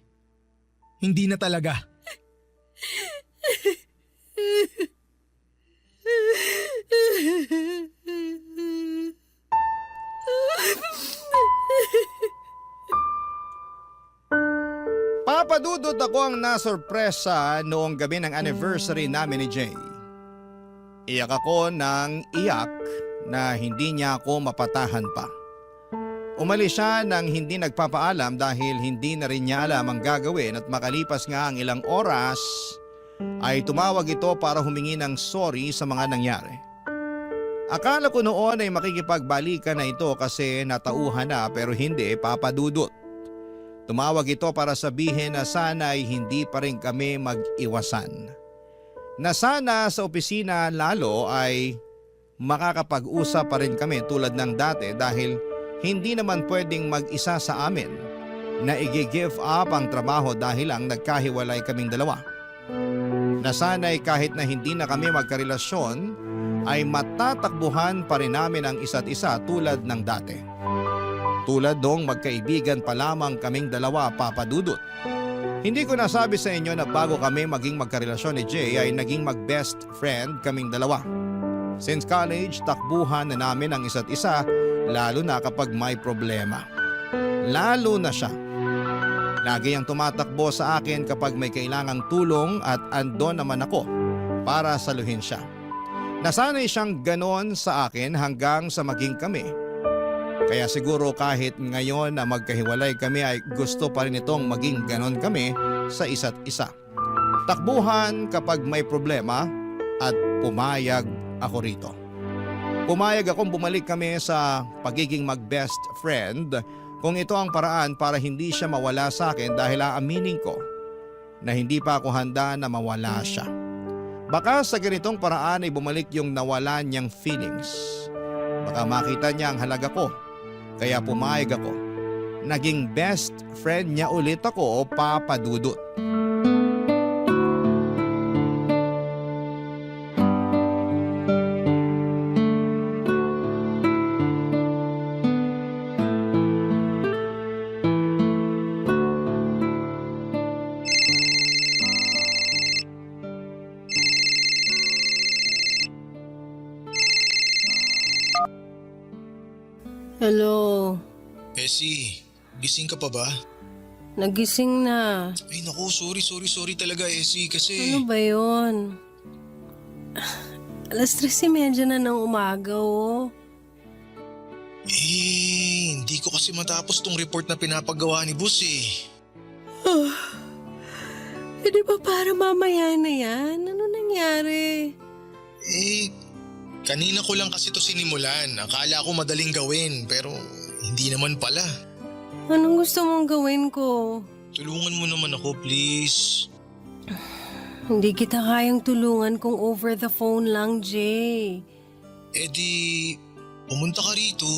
Hindi na talaga. Papadudot ako ang nasurpresa noong gabi ng anniversary namin ni Jay. Iyak ako ng iyak na hindi niya ako mapatahan pa. Umalis siya nang hindi nagpapaalam dahil hindi na rin niya alam ang gagawin at makalipas nga ang ilang oras ay tumawag ito para humingi ng sorry sa mga nangyari. Akala ko noon ay makikipagbalikan na ito kasi natauhan na pero hindi, papadudot. Tumawag ito para sabihin na sana ay hindi pa rin kami mag-iwasan. Na sana sa opisina lalo ay makakapag-usap pa rin kami tulad ng dati dahil hindi naman pwedeng mag-isa sa amin na i-give up ang trabaho dahil lang nagkahiwalay kaming dalawa. Na sana'y kahit na hindi na kami magkarelasyon ay matatakbuhan pa rin namin ang isa't isa tulad ng dati. Tulad dong magkaibigan pa lamang kaming dalawa, papadudot. Hindi ko nasabi sa inyo na bago kami maging magkarelasyon ni Jay ay naging mag-best friend kaming dalawa. Since college, takbuhan na namin ang isa't isa lalo na kapag may problema. Lalo na siya. Lagi ang tumatakbo sa akin kapag may kailangang tulong at andon naman ako para saluhin siya. Nasanay siyang ganon sa akin hanggang sa maging kami. Kaya siguro kahit ngayon na magkahiwalay kami ay gusto pa rin itong maging ganon kami sa isa't isa. Takbuhan kapag may problema at pumayag ako rito. Pumayag akong bumalik kami sa pagiging mag-best friend kung ito ang paraan para hindi siya mawala sa akin dahil aaminin ko na hindi pa ako handa na mawala siya. Baka sa ganitong paraan ay bumalik yung nawala niyang feelings. Baka makita niya ang halaga ko. Kaya pumayag ako. Naging best friend niya ulit ako, papadudot. Hello. Essie, gising ka pa ba? Nagising na. Ay naku, sorry talaga Essie kasi... Ano ba yun? 3:30 na ng umaga, oh. Hindi ko kasi matapos tong report na pinapagawa ni boss eh. Di ba para mamaya na yan? Ano nangyari? Kanina ko lang kasi to sinimulan. Akala ko madaling gawin pero hindi naman pala. Anong gusto mong gawin ko? Tulungan mo naman ako, please. Hindi kita kayang tulungan kung over the phone lang, Jay. Eh di, pumunta ka rito.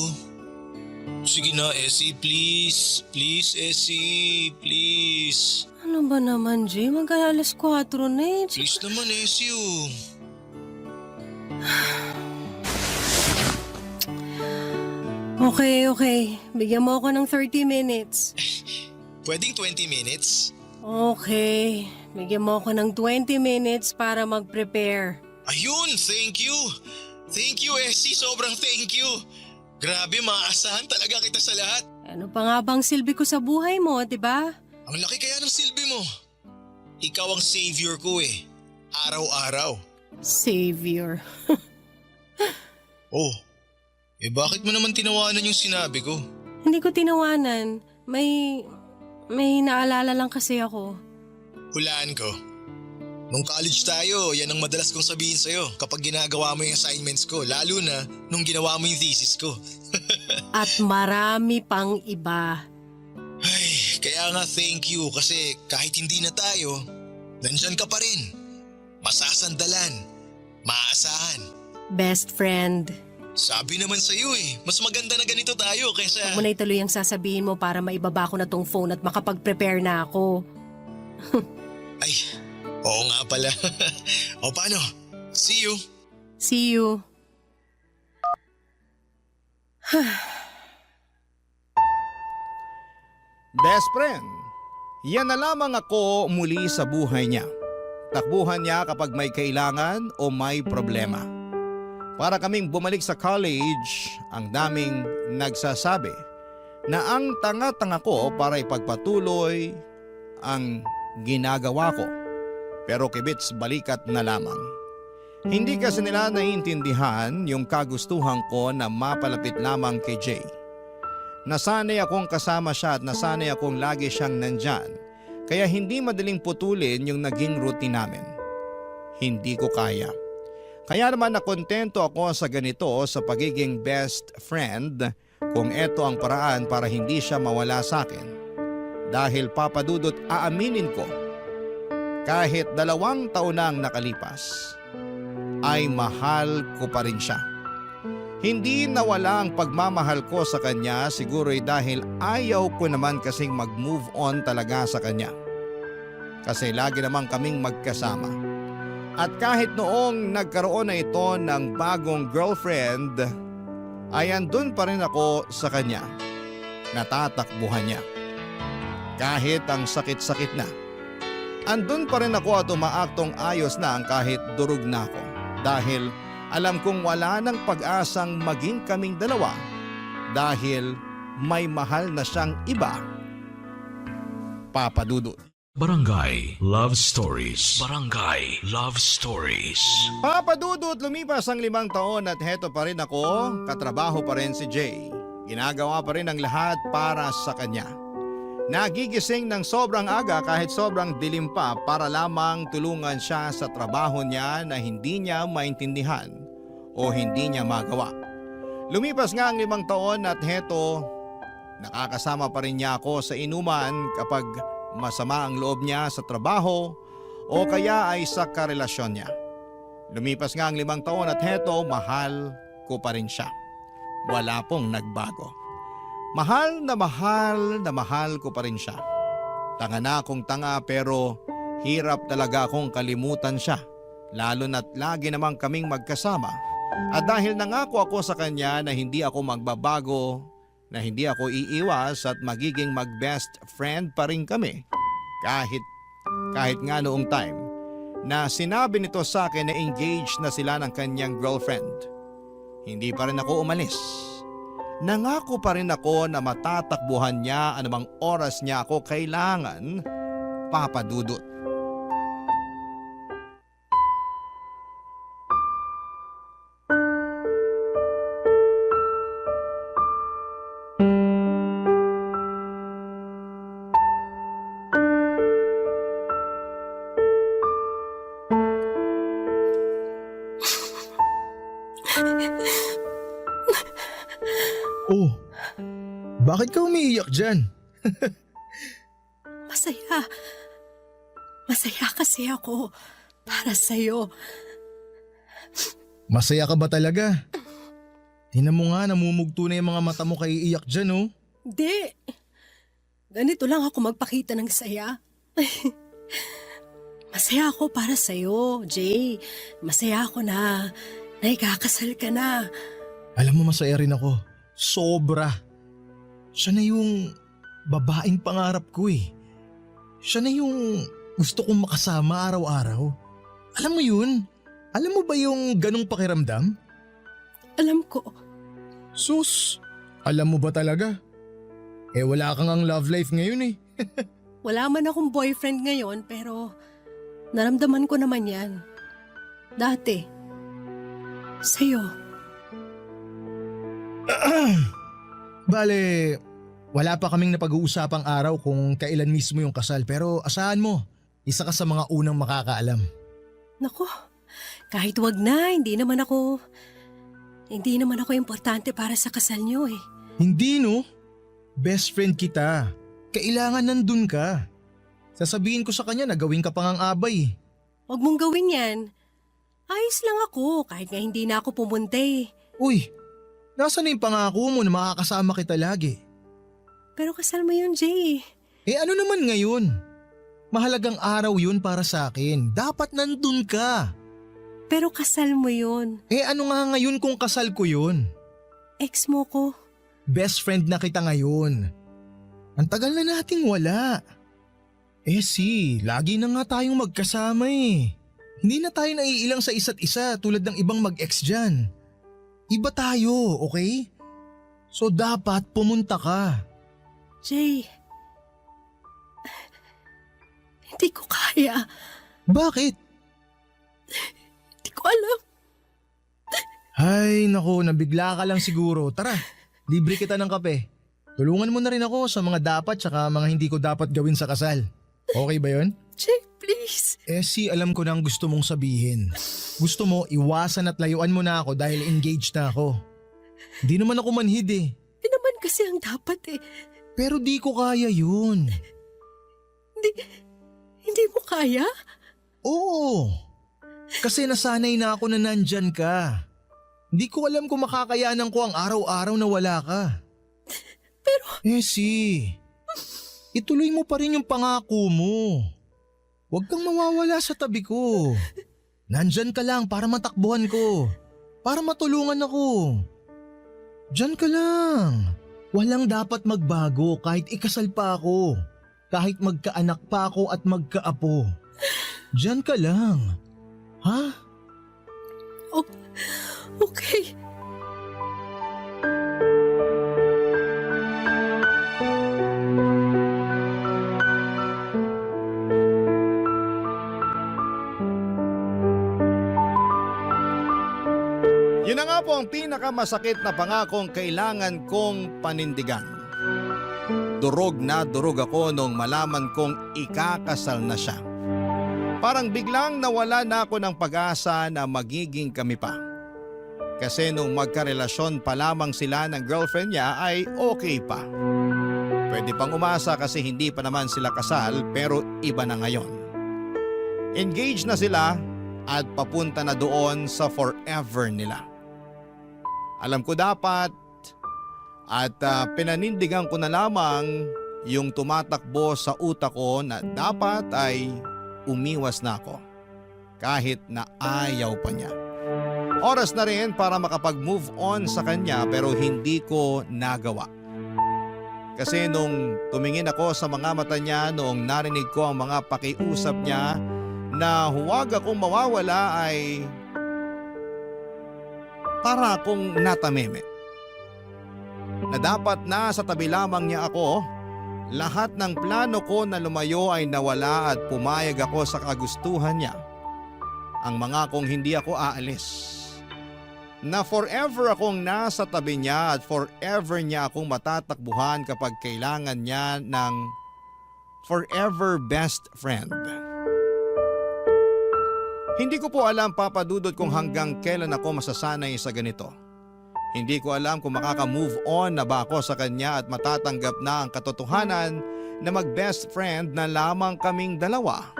Sige na, Essie, please. Please, Essie, please. Ano ba naman, Jay? Mag-alas 4 na eh. Please naman, Essie, oh. Okay. Bigyan mo ako ng 30 minutes. Pwedeng 20 minutes? Okay. Bigyan mo ako ng 20 minutes para mag-prepare. Ayun, thank you. Thank you, Essie. Sobrang thank you. Grabe, maaasahan talaga kita sa lahat. Ano pa nga bang silbi ko sa buhay mo, di ba? Ang laki kaya ng silbi mo. Ikaw ang savior ko eh. Araw-araw. Savior. Oh, bakit mo naman tinawanan yung sinabi ko? Hindi ko tinawanan. May naalala lang kasi ako. Hulaan ko. Nung college tayo, yan ang madalas kong sabihin sa'yo kapag ginagawa mo yung assignments ko, lalo na nung ginawa mo yung thesis ko. At marami pang iba. Ay, kaya nga thank you kasi kahit hindi na tayo, nandyan ka pa rin. Masasandalan, maaasahan. Best friend. Sabi naman sa'yo mas maganda na ganito tayo kaysa… Huwag mo na ituloy ang sasabihin mo para maibaba ko na tong phone at makapag-prepare na ako. Ay, oo nga pala. O paano? See you. See you. Best friend, yan na lamang ako muli sa buhay niya. Takbuhan niya kapag may kailangan o may problema. Para kaming bumalik sa college, ang daming nagsasabi na ang tanga-tanga ko para ipagpatuloy ang ginagawa ko. Pero kibits balikat na lamang. Hindi kasi nila naiintindihan yung kagustuhan ko na mapalapit lamang kay Jay. Nasanay akong kasama siya at nasanay akong lagi siyang nandyan. Kaya hindi madaling putulin yung naging routine namin. Hindi ko kaya. Kaya naman nakontento ako sa ganito sa pagiging best friend kung eto ang paraan para hindi siya mawala sa akin. Dahil papadudot aaminin ko, kahit 2 taon nang nakalipas, ay mahal ko pa rin siya. Hindi nawala ang pagmamahal ko sa kanya siguro'y dahil ayaw ko naman kasing mag-move on talaga sa kanya. Kasi lagi naman kaming magkasama. At kahit noong nagkaroon na ito ng bagong girlfriend, ay andun pa rin ako sa kanya. Natatakbuhan niya. Kahit ang sakit-sakit na. Andun pa rin ako at umaaktong ayos na ang kahit durog na ako. Dahil alam kong wala ng pag-asang maging kaming dalawa dahil may mahal na siyang iba. Papa Dudut. Barangay Love Stories. Barangay Love Stories. Papa Dudut, lumipas ang 5 taon at heto pa rin ako, katrabaho pa rin si Jay. Ginagawa pa rin ang lahat para sa kanya. Nagigising ng sobrang aga kahit sobrang dilim pa para lamang tulungan siya sa trabaho niya na hindi niya maintindihan o hindi niya magawa. Lumipas nga ang 5 taon at heto, nakakasama pa rin niya ako sa inuman kapag masama ang loob niya sa trabaho o kaya ay sa karelasyon niya. Lumipas nga ang 5 taon at heto, mahal ko pa rin siya. Wala pong nagbago. Mahal na mahal ko pa rin siya. Tanga na akong tanga pero hirap talaga akong kalimutan siya. Lalo na't lagi namang kaming magkasama. At dahil nangako ako sa kanya na hindi ako magbabago, na hindi ako iiwas at magiging mag-best friend pa rin kami. Kahit nga noong time na sinabi nito sa akin na engaged na sila ng kanyang girlfriend. Hindi pa rin ako umalis. Nangako pa rin ako na matatakbuhan niya anumang oras niya ako kailangan, Papa Dudut. Oh, bakit ka umiiyak dyan? masaya. Masaya kasi ako para sa'yo. Masaya ka ba talaga? Tingnan mo nga, namumugto na yung mga mata mo kay iiyak dyan, oh. Hindi. Ganito lang ako magpakita ng saya. Masaya ako para sa'yo, Jay. Masaya ako na ikakasal ka na. Alam mo, masaya rin ako. Sobra. Siya na yung babaeng pangarap ko eh. Siya na yung gusto kong makasama araw-araw. Alam mo yun? Alam mo ba yung ganong pakiramdam? Alam ko. Sus, alam mo ba talaga? Eh wala kang ang love life ngayon eh. Wala man akong boyfriend ngayon pero naramdaman ko naman yan. Dati. Sa'yo. Bale, wala pa kaming napag-uusapang araw kung kailan mismo yung kasal pero asahan mo, isa ka sa mga unang makakaalam. Nako, kahit wag na, hindi naman ako importante para sa kasal niyo eh. Hindi no? Best friend kita. Kailangan nandun ka. Sasabihin ko sa kanya na gawin ka pang ang abay. Wag mong gawin yan. Ayos lang ako kahit nga hindi na ako pumunta eh. Uy, nasa na yung pangako mo na makakasama kita lagi? Pero kasal mo yun, Jay. Eh ano naman ngayon? Mahalagang araw yun para sa akin. Dapat nandun ka. Pero kasal mo yun. Eh ano nga ngayon kung kasal ko yun? Ex mo ko. Best friend na kita ngayon. Ang tagal na nating wala. Eh lagi na nga tayong magkasama eh. Hindi na tayo naiilang sa isa't isa tulad ng ibang mag-ex dyan. Iba tayo, okay? So dapat pumunta ka. Jay, hindi ko kaya. Bakit? Hindi ko alam. Ay nako, nabigla ka lang siguro. Tara, libre kita ng kape. Tulungan mo na rin ako sa mga dapat tsaka mga hindi ko dapat gawin sa kasal. Okay ba yun? Jay, please. Eh alam ko na ang gusto mong sabihin. Gusto mo iwasan at layuan mo na ako dahil engaged na ako. Hindi naman ako manhid eh. Hindi naman kasi ang dapat eh. Pero di ko kaya yun. Hindi mo kaya? Oo. Kasi nasanay na ako na nandyan ka. Hindi ko alam kung makakayanan ko ang araw-araw na wala ka. Pero… ituloy mo pa rin yung pangako mo. Huwag kang mawawala sa tabi ko. Nandyan ka lang para matakbuhan ko. Para matulungan ako. Diyan ka lang. Walang dapat magbago kahit ikasal pa ako. Kahit magkaanak pa ako at magkaapo. Diyan ka lang. Ha? Okay. Yun na nga po ang pinakamasakit na pangakong kailangan kong panindigan. Durog na durog ako nung malaman kong ikakasal na siya. Parang biglang nawala na ako ng pag-asa na magiging kami pa. Kasi nung magkarelasyon pa lamang sila ng girlfriend niya ay okay pa. Pwede pang umasa kasi hindi pa naman sila kasal pero iba na ngayon. Engaged na sila at papunta na doon sa forever nila. Alam ko dapat at pinanindigan ko na lamang yung tumatakbo sa utak ko na dapat ay umiwas na ako kahit na ayaw pa niya. Oras na rin para makapag-move on sa kanya pero hindi ko nagawa. Kasi nung tumingin ako sa mga mata niya noong narinig ko ang mga pakiusap niya na huwag akong mawawala ay para akong natameme. Na dapat na sa tabi lamang niya ako, lahat ng plano ko na lumayo ay nawala at pumayag ako sa kagustuhan niya. Ang mga kong hindi ako aalis. Na forever akong nasa tabi niya at forever niya akong matatakbuhan kapag kailangan niya ng forever best friend. Hindi ko po alam, Papa Dudut, kung hanggang kailan ako masasanay sa ganito. Hindi ko alam kung makaka-move on na ba ako sa kanya at matatanggap na ang katotohanan na mag-best friend na lamang kaming dalawa.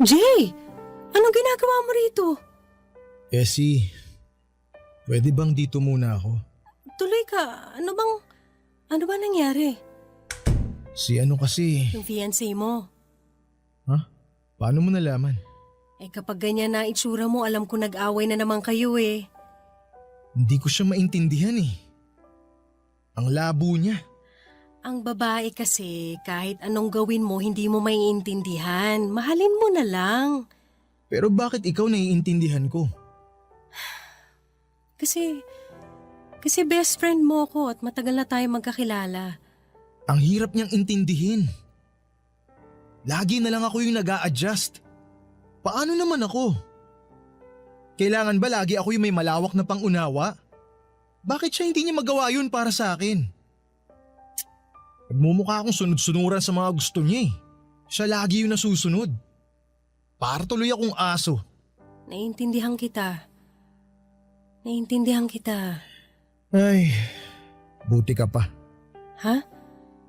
Jay! Anong ginagawa mo rito? Essie, pwede bang dito muna ako? Tuloy ka. Ano ba nangyari? Si ano kasi, Yung fiancé mo. paano mo nalaman? Kapag ganyan na itsura mo, alam ko nag-away na naman kayo eh. Hindi ko siya maintindihan eh. Ang labo niya. Ang babae kasi, kahit anong gawin mo, hindi mo maiintindihan. Mahalin mo na lang. Pero bakit ikaw naiintindihan ko? Kasi best friend mo ko at matagal na tayo magkakilala. Ang hirap niyang intindihin. Lagi na lang ako yung nag-a-adjust. Paano naman ako? Kailangan ba lagi ako yung may malawak na pangunawa? Bakit siya hindi niya magawa yun para sa akin? Nagmumukha akong sunod-sunuran sa mga gusto niya eh. Siya lagi yung nasusunod. Para tuloy akong aso. Naiintindihan kita. Ay, buti ka pa. Ha?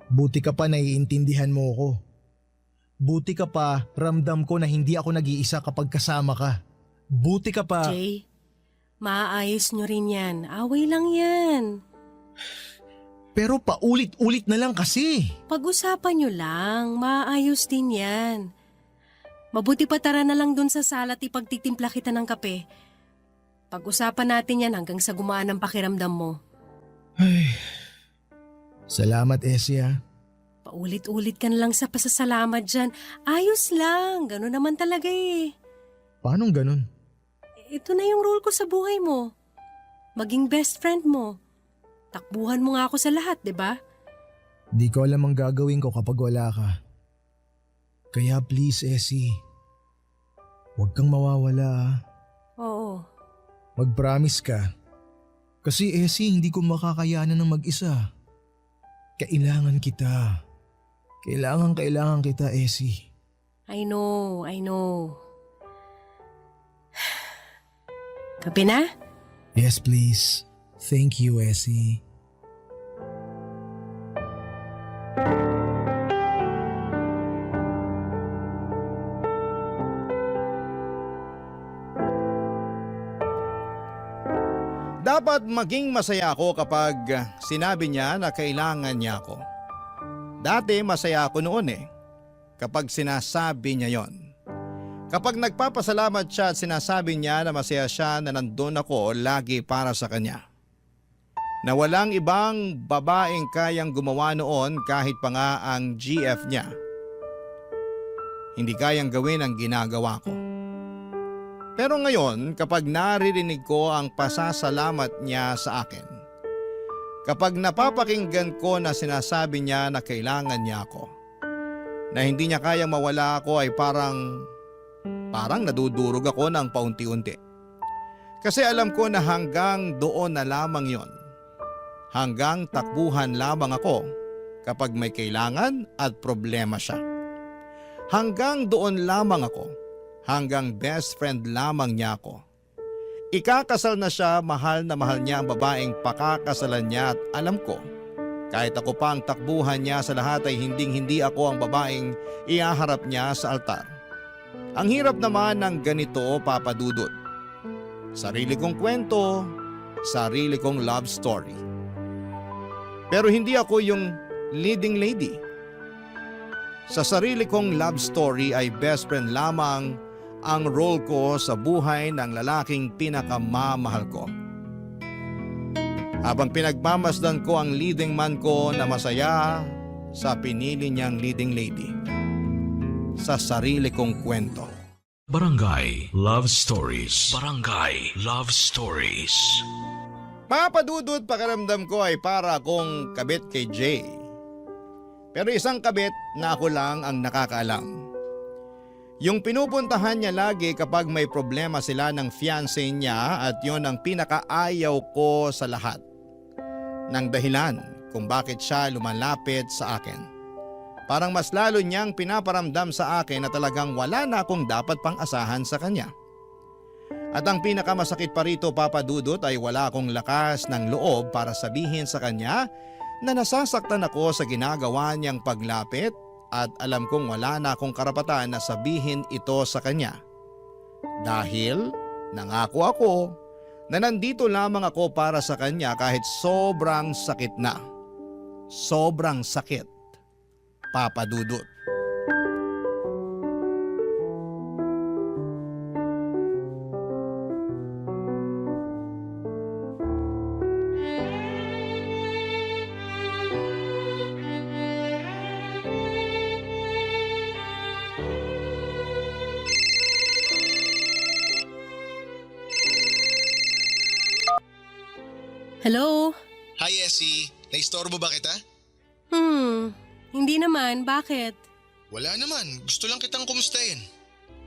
Buti ka pa naiintindihan mo ako. Buti ka pa ramdam ko na hindi ako nag-iisa kapag kasama ka. Buti ka pa. Jay, maaayos nyo rin yan. Away lang yan. Pero paulit-ulit na lang kasi. Pag-usapan nyo lang, maayos din yan. Mabuti pa tara na lang dun sa sala at ipagtitimpla kita ng kape. Pag-usapan natin yan hanggang sa gumaan ang pakiramdam mo. Ay, salamat Essie ah. Paulit-ulit ka na lang sa pasasalamat dyan. Ayos lang, gano'n naman talaga eh. Paanong ganun? Ito na yung role ko sa buhay mo. Maging best friend mo. Takbuhan mo nga ako sa lahat, di ba? Di ko alam ang gagawin ko kapag wala ka. Kaya please Essie, huwag kang mawawala ah. Oo. Mag-promise ka. Kasi Essie, hindi ko makakayanan ng mag-isa. Kailangan kita. Kailangan kita, Essie. I know. Kape na? Yes, please. Thank you, Essie. Dapat maging masaya ako kapag sinabi niya na kailangan niya ako. Dati masaya ako noon kapag sinasabi niya yon. Kapag nagpapasalamat siya at sinasabi niya na masaya siya na nandun ako lagi para sa kanya. Na walang ibang babaeng kayang gumawa noon kahit pa nga ang GF niya. Hindi kayang gawin ang ginagawa ko. Pero ngayon, kapag naririnig ko ang pasasalamat niya sa akin, kapag napapakinggan ko na sinasabi niya na kailangan niya ako, na hindi niya kayang mawala ako ay parang nadudurog ako ng paunti-unti. Kasi alam ko na hanggang doon na lamang yon. Hanggang takbuhan lamang ako kapag may kailangan at problema siya. Hanggang doon lamang ako. Hanggang best friend lamang niya ako. Ikakasal na siya, mahal na mahal niya ang babaeng pakakasalan niya at alam ko, kahit ako pa ang takbuhan niya sa lahat ay hindi ako ang babaeng ihaharap niya sa altar. Ang hirap naman ng ganito, Papa Dudut. Sarili kong kwento, sarili kong love story. Pero hindi ako yung leading lady. Sa sarili kong love story ay best friend lamang ang role ko sa buhay ng lalaking pinakamamahal ko. Habang pinagmamasdan ko ang leading man ko na masaya sa pinili niyang leading lady. Sa sarili kong kwento. Barangay Love Stories. Barangay Love Stories. Papadudot, pakiramdam ko ay para akong kabit kay Jay. Pero isang kabit na ako lang ang nakakaalam. Yung pinupuntahan niya lagi kapag may problema sila ng fiancé niya at yon ang pinakaayaw ko sa lahat. Nang dahilan kung bakit siya lumalapit sa akin. Parang mas lalo niyang pinaparamdam sa akin na talagang wala na akong dapat pang asahan sa kanya. At ang pinakamasakit pa rito, Papa Dudut, ay wala akong lakas ng loob para sabihin sa kanya na nasasaktan ako sa ginagawa niyang paglapit at alam kong wala na akong karapatan na sabihin ito sa kanya. Dahil nangako ako na nandito lamang ako para sa kanya kahit sobrang sakit na. Sobrang sakit, Papa Dudut. Hello? Hi Essie, naistorbo ba kita? Hindi naman. Bakit? Wala naman, gusto lang kitang kumustahin.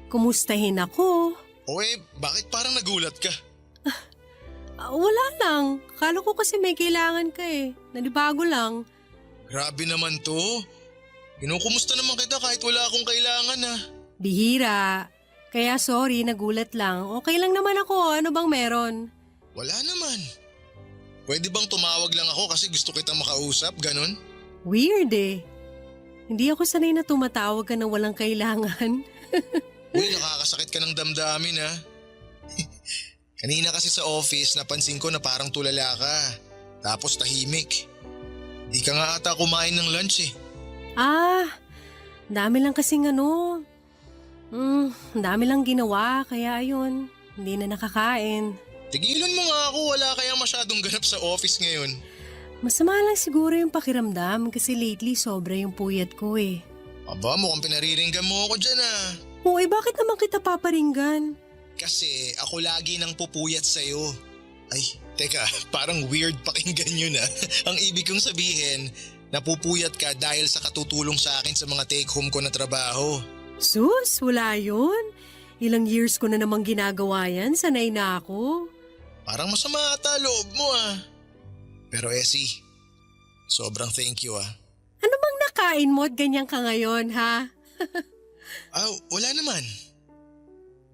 Kumustahin ako? O bakit parang nagulat ka? Wala lang. Kala ko kasi may kailangan ka eh. Nanibago lang. Grabe naman to. Kinukumusta naman kita kahit wala akong kailangan Bihira. Kaya sorry, nagulat lang. Okay lang naman ako. Ano bang meron? Wala naman. Pwede bang tumawag lang ako kasi gusto kitang makausap, ganon? Weird eh. Hindi ako sanay na tumatawag ka na walang kailangan. Uy, nakakasakit ka ng damdamin Kanina kasi sa office napansin ko na parang tulala ka. Tapos tahimik. Di ka nga ata kumain ng lunch Dami lang kasing dami lang ginawa kaya ayun, hindi na nakakain. Tigilan mo nga ako, wala kayang masyadong ganap sa office ngayon. Masama lang siguro yung pakiramdam kasi lately sobra yung puyat ko eh. Aba, mukhang pinariringgan mo ako dyan Oo, bakit naman kita paparinggan? Kasi ako lagi nang pupuyat sa'yo. Ay, teka, parang weird pakinggan yun Ang ibig kong sabihin, napupuyat ka dahil sa katutulong sa akin sa mga take home ko na trabaho. Sus, wala yun. Ilang years ko na namang ginagawa yan, sanay na ako. Parang masama ata loob mo Pero Essie, sobrang thank you Ano bang nakain mo at ganyan ka ngayon ha? Wala naman.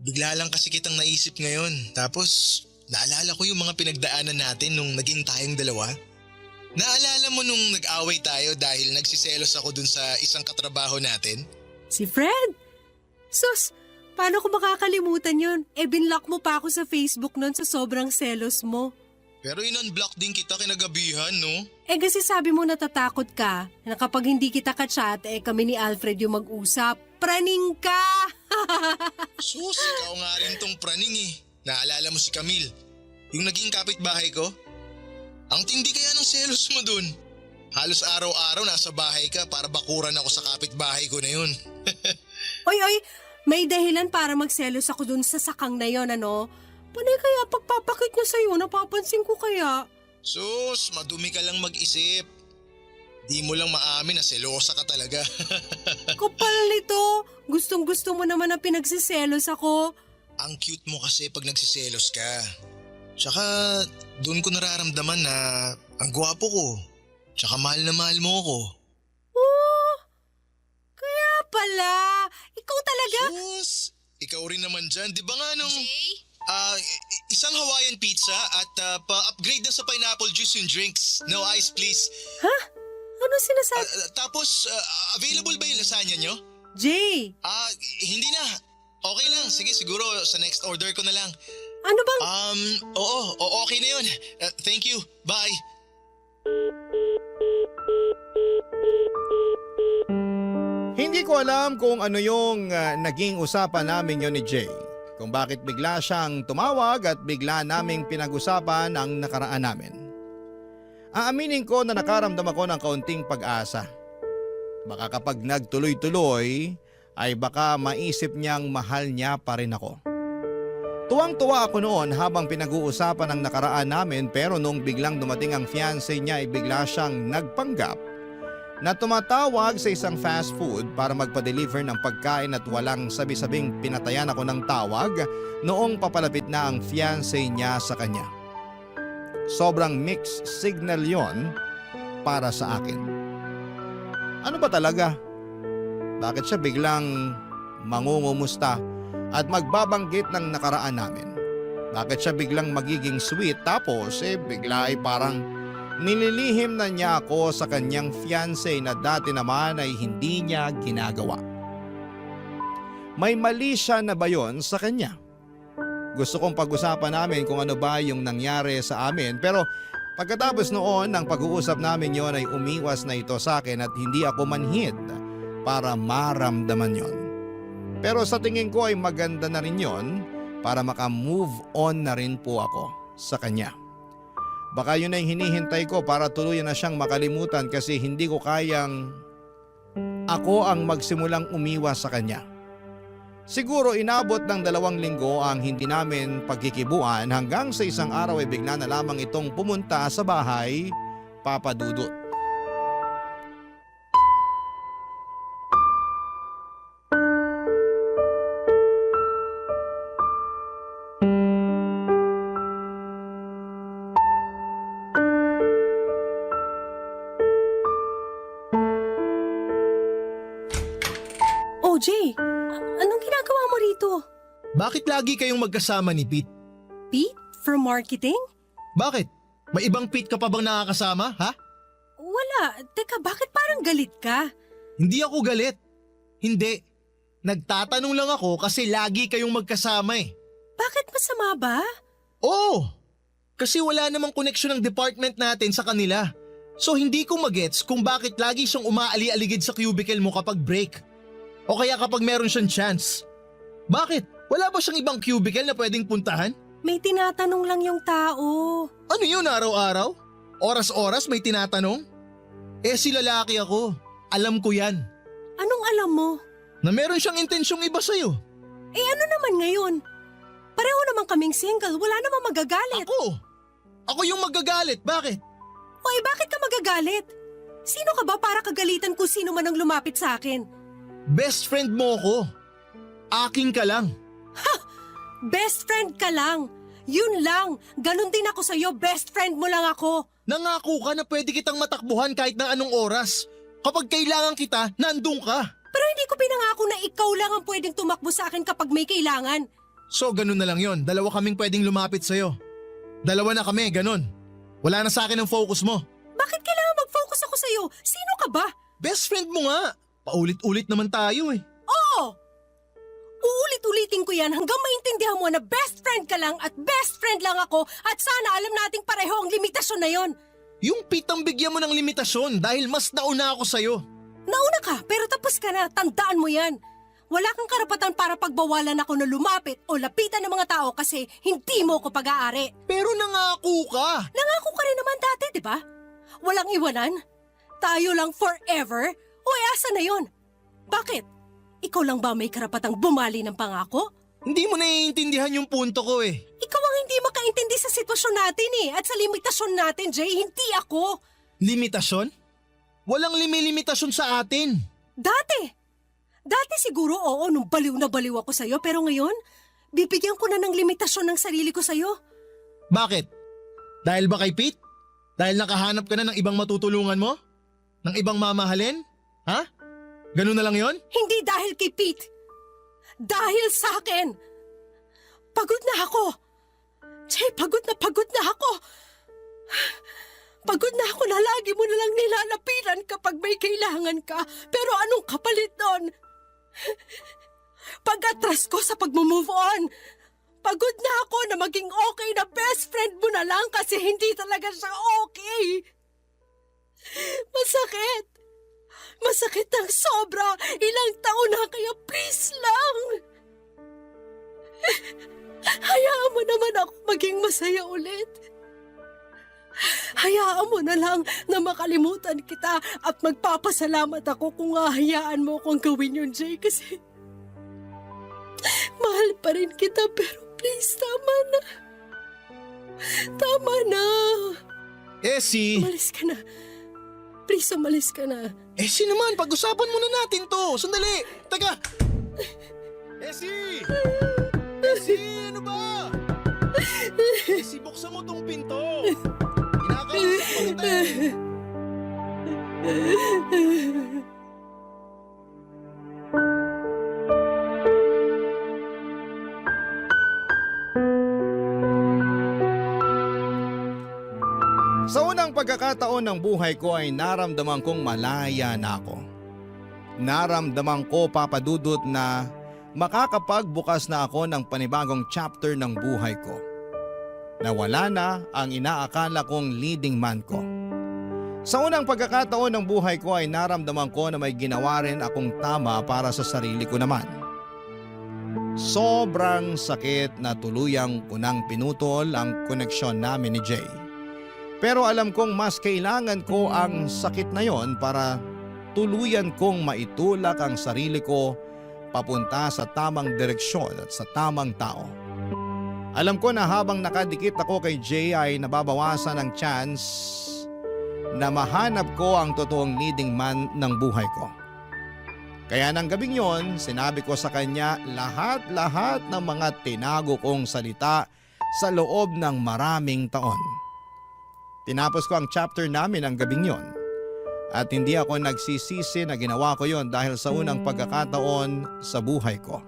Bigla lang kasi kitang naisip ngayon. Tapos naalala ko yung mga pinagdaanan natin nung naging tayong dalawa. Naalala mo nung nag-away tayo dahil nagsiselos ako dun sa isang katrabaho natin? Si Fred? Sus, paano ko makakalimutan yun? Binlock mo pa ako sa Facebook nun sa sobrang selos mo. Pero in-unblock din kita kinagabihan, no? Kasi sabi mo natatakot ka na kapag hindi kita ka-chat, kami ni Alfred yung mag-usap. Praning ka! Sus, ikaw nga rin tong praning Naalala mo si Camille, yung naging kapitbahay ko? Ang tindi kaya ng selos mo dun. Halos araw-araw nasa bahay ka para bakuran ako sa kapitbahay ko na yun. Oy, may dahilan para magselos ako dun sa sakang na yon, Panay kaya pagpapakit niya sa'yo, napapansin ko kaya. Sus, madumi ka lang mag-isip. Di mo lang maamin na selosa ka talaga. Kapal nito, gustong-gusto mo naman na pinagsiselos ako. Ang cute mo kasi pag nagsiselos ka. Tsaka doon ko nararamdaman na ang gwapo ko. Tsaka mahal na mahal mo ako. Kaya pala, ikaw talaga? Sus, ikaw rin naman dyan. Di ba nga nung... Jay? Isang Hawaiian pizza at pa-upgrade na sa pineapple juice yung drinks. No ice please. Ha? Ano sinasabi? Tapos, available ba yung lasagna nyo? Jay! Hindi na. Okay lang. Sige, siguro sa next order ko na lang. Ano bang? Oo, okay na yun. Thank you. Bye. Hindi ko alam kung ano yung naging usapan namin yon ni Jay. Kung bakit bigla siyang tumawag at bigla naming pinag-usapan ang nakaraan namin. Aaminin ko na nakaramdam ako ng kaunting pag-asa. Baka kapag nagtuloy-tuloy ay baka maisip niyang mahal niya pa rin ako. Tuwang-tuwa ako noon habang pinag-uusapan ang nakaraan namin pero nung biglang dumating ang fiancé niya ay bigla siyang nagpanggap na tumatawag sa isang fast food para magpa-deliver ng pagkain at walang sabi-sabing pinatayan ako ng tawag noong papalapit na ang fiancé niya sa kanya. Sobrang mixed signal yon para sa akin. Ano ba talaga? Bakit siya biglang mangungumusta at magbabanggit ng nakaraan namin? Bakit siya biglang magiging sweet tapos bigla ay parang nililihim na niya ako sa kanyang fiancé na dati naman ay hindi niya ginagawa? May mali siya na ba yon sa kanya? Gusto kong pag-usapan namin kung ano ba yung nangyari sa amin pero pagkatapos noon ng pag-uusap namin yon ay umiwas na ito sa akin at hindi ako manhid para maramdaman yon. Pero sa tingin ko ay maganda na rin yon para maka-move on na rin po ako sa kanya. Baka yun ay hinihintay ko para tuluyan na siyang makalimutan kasi hindi ko kayang ako ang magsimulang umiwas sa kanya. Siguro inabot ng 2 linggo ang hindi namin pagkikibuan hanggang sa isang araw ay bigla na lamang itong pumunta sa bahay, Papa Dudut. OJ, anong ginagawa mo rito? Bakit lagi kayong magkasama ni Pete? Pete? From marketing? Bakit? May ibang Pete ka pa bang nakakasama, ha? Wala. Teka, bakit parang galit ka? Hindi ako galit. Hindi. Nagtatanong lang ako kasi lagi kayong magkasama eh. Bakit masama ba? Oo! Kasi wala namang koneksyon ng department natin sa kanila. So hindi ko magets kung bakit lagi siyang umaali-aligid sa cubicle mo kapag break. O kaya kapag meron siyang chance. Bakit? Wala ba siyang ibang cubicle na pwedeng puntahan? May tinatanong lang yung tao. Ano yun araw-araw? Oras-oras may tinatanong? Si lalaki ako. Alam ko yan. Anong alam mo? Na meron siyang intensyong iba sa'yo. Ano naman ngayon? Pareho naman kaming single, wala namang magagalit. Ako yung magagalit, bakit? Bakit ka magagalit? Sino ka ba para kagalitan kung sino man ang lumapit sa akin? Best friend mo ko. Akin ka lang. Best friend ka lang. Yun lang. Ganon din ako sa'yo, best friend mo lang ako. Nangako ka na pwede kitang matakbuhan kahit na anong oras. Kapag kailangan kita, nandun ka. Pero hindi ko pinangako na ikaw lang ang pwedeng tumakbo sa akin kapag may kailangan. So ganun na lang yon. 2 kaming pwedeng lumapit sa'yo. 2 na kami, ganun. Wala na sa akin ang focus mo. Bakit kailangan mag-focus ako sa'yo? Sino ka ba? Best friend mo nga. Paulit-ulit naman tayo eh. Oo! Uulit-ulitin ko yan hanggang maintindihan mo na best friend ka lang at best friend lang ako at sana alam nating pareho ang limitasyon na yon. Yung Pete ang bigyan mo ng limitasyon dahil mas nauna ako sa'yo. Nauna ka pero tapos ka na, tandaan mo yan. Wala kang karapatan para pagbawalan ako na lumapit o lapitan ng mga tao kasi hindi mo ko pag-aari. Pero nangako ka. Nangako ka rin naman dati, di ba? Walang iwanan. Tayo lang forever. O asa na yon? Bakit? Ikaw lang ba may karapatang bumali ng pangako? Hindi mo naiintindihan yung punto ko eh. Ikaw ang hindi makaintindi sa sitwasyon natin at sa limitasyon natin, Jay, hindi ako. Limitasyon? Walang limitasyon sa atin. Dati siguro oo nung baliw na baliw ako sa'yo pero ngayon, bibigyan ko na ng limitasyon ng sarili ko sa'yo. Bakit? Dahil ba kay Pete? Dahil nakahanap ka na ng ibang matutulungan mo? Ng ibang mamahalin? Ha? Ganun na lang yon? Hindi dahil kay Pete. Dahil sa akin. Pagod na ako. Jay, pagod na ako. Pagod na ako na lagi mo na lang nilalapitan kapag may kailangan ka. Pero anong kapalit nun? Pag-atras ko sa pag-move on. Pagod na ako na maging okay na best friend mo na lang kasi hindi talaga siya okay. Masakit ng sobra. Ilang taon na kaya please lang. Hayaan mo naman ako maging masaya ulit. Hayaan mo na lang na makalimutan kita at magpapasalamat ako kung hahayaan mo akong gawin yun, Jay, kasi mahal pa rin kita pero Please, tama na. Tama na. Essie! Umalis ka na. Please, umalis ka na. Essie naman, pag-usapan muna natin to. Sandali! Teka! Essie! Essie, ano ba? Essie, buksan mo tong pinto. Kinakausap ko kita eh. Sa unang pagkakataon ng buhay ko ay naramdaman kong malaya na ako. Naramdaman ko, Papa Dudut, na makakapagbukas na ako ng panibagong chapter ng buhay ko. Nawala na ang inaakala kong leading man ko. Sa unang pagkakataon ng buhay ko ay naramdaman ko na may ginawa rin akong tama para sa sarili ko naman. Sobrang sakit na tuluyang kunang pinutol ang koneksyon namin ni Jay. Pero alam kong mas kailangan ko ang sakit na yon para tuluyan kong maitulak ang sarili ko papunta sa tamang direksyon at sa tamang tao. Alam ko na habang nakadikit ako kay Jay ay nababawasan ang chance na mahanap ko ang totoong leading man ng buhay ko. Kaya ng gabing yon, sinabi ko sa kanya lahat-lahat ng mga tinago kong salita sa loob ng maraming taon. Tinapos ko ang chapter namin ang gabing yon. At hindi ako nagsisisi na ginawa ko yon dahil sa unang pagkakataon sa buhay ko.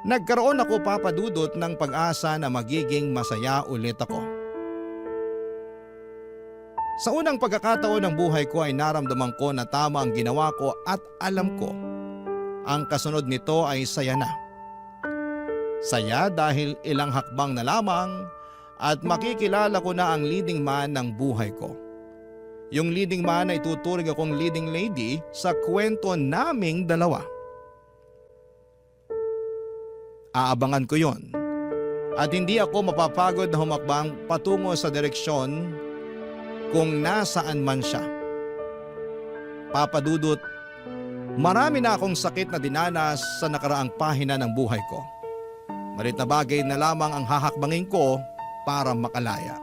Nagkaroon ako, Papa Dudut, ng pag-asa na magiging masaya ulit ako. Sa unang pagkakataon ng buhay ko ay naramdaman ko na tama ang ginawa ko at alam ko ang kasunod nito ay saya na. Saya dahil ilang hakbang na lamang at makikilala ko na ang leading man ng buhay ko. Yung leading man ay tuturing akong leading lady sa kwento naming dalawa. Aabangan ko yon. At hindi ako mapapagod na humakbang patungo sa direksyon kung nasaan man siya. Papa Dudut, marami na akong sakit na dinanas sa nakaraang pahina ng buhay ko. Malit na bagay na lamang ang hahakbangin ko para makalaya.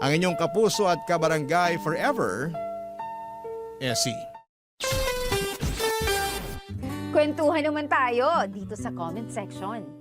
Ang inyong kapuso at kabarangay forever, Essie. Kwentuhan naman tayo dito sa comment section.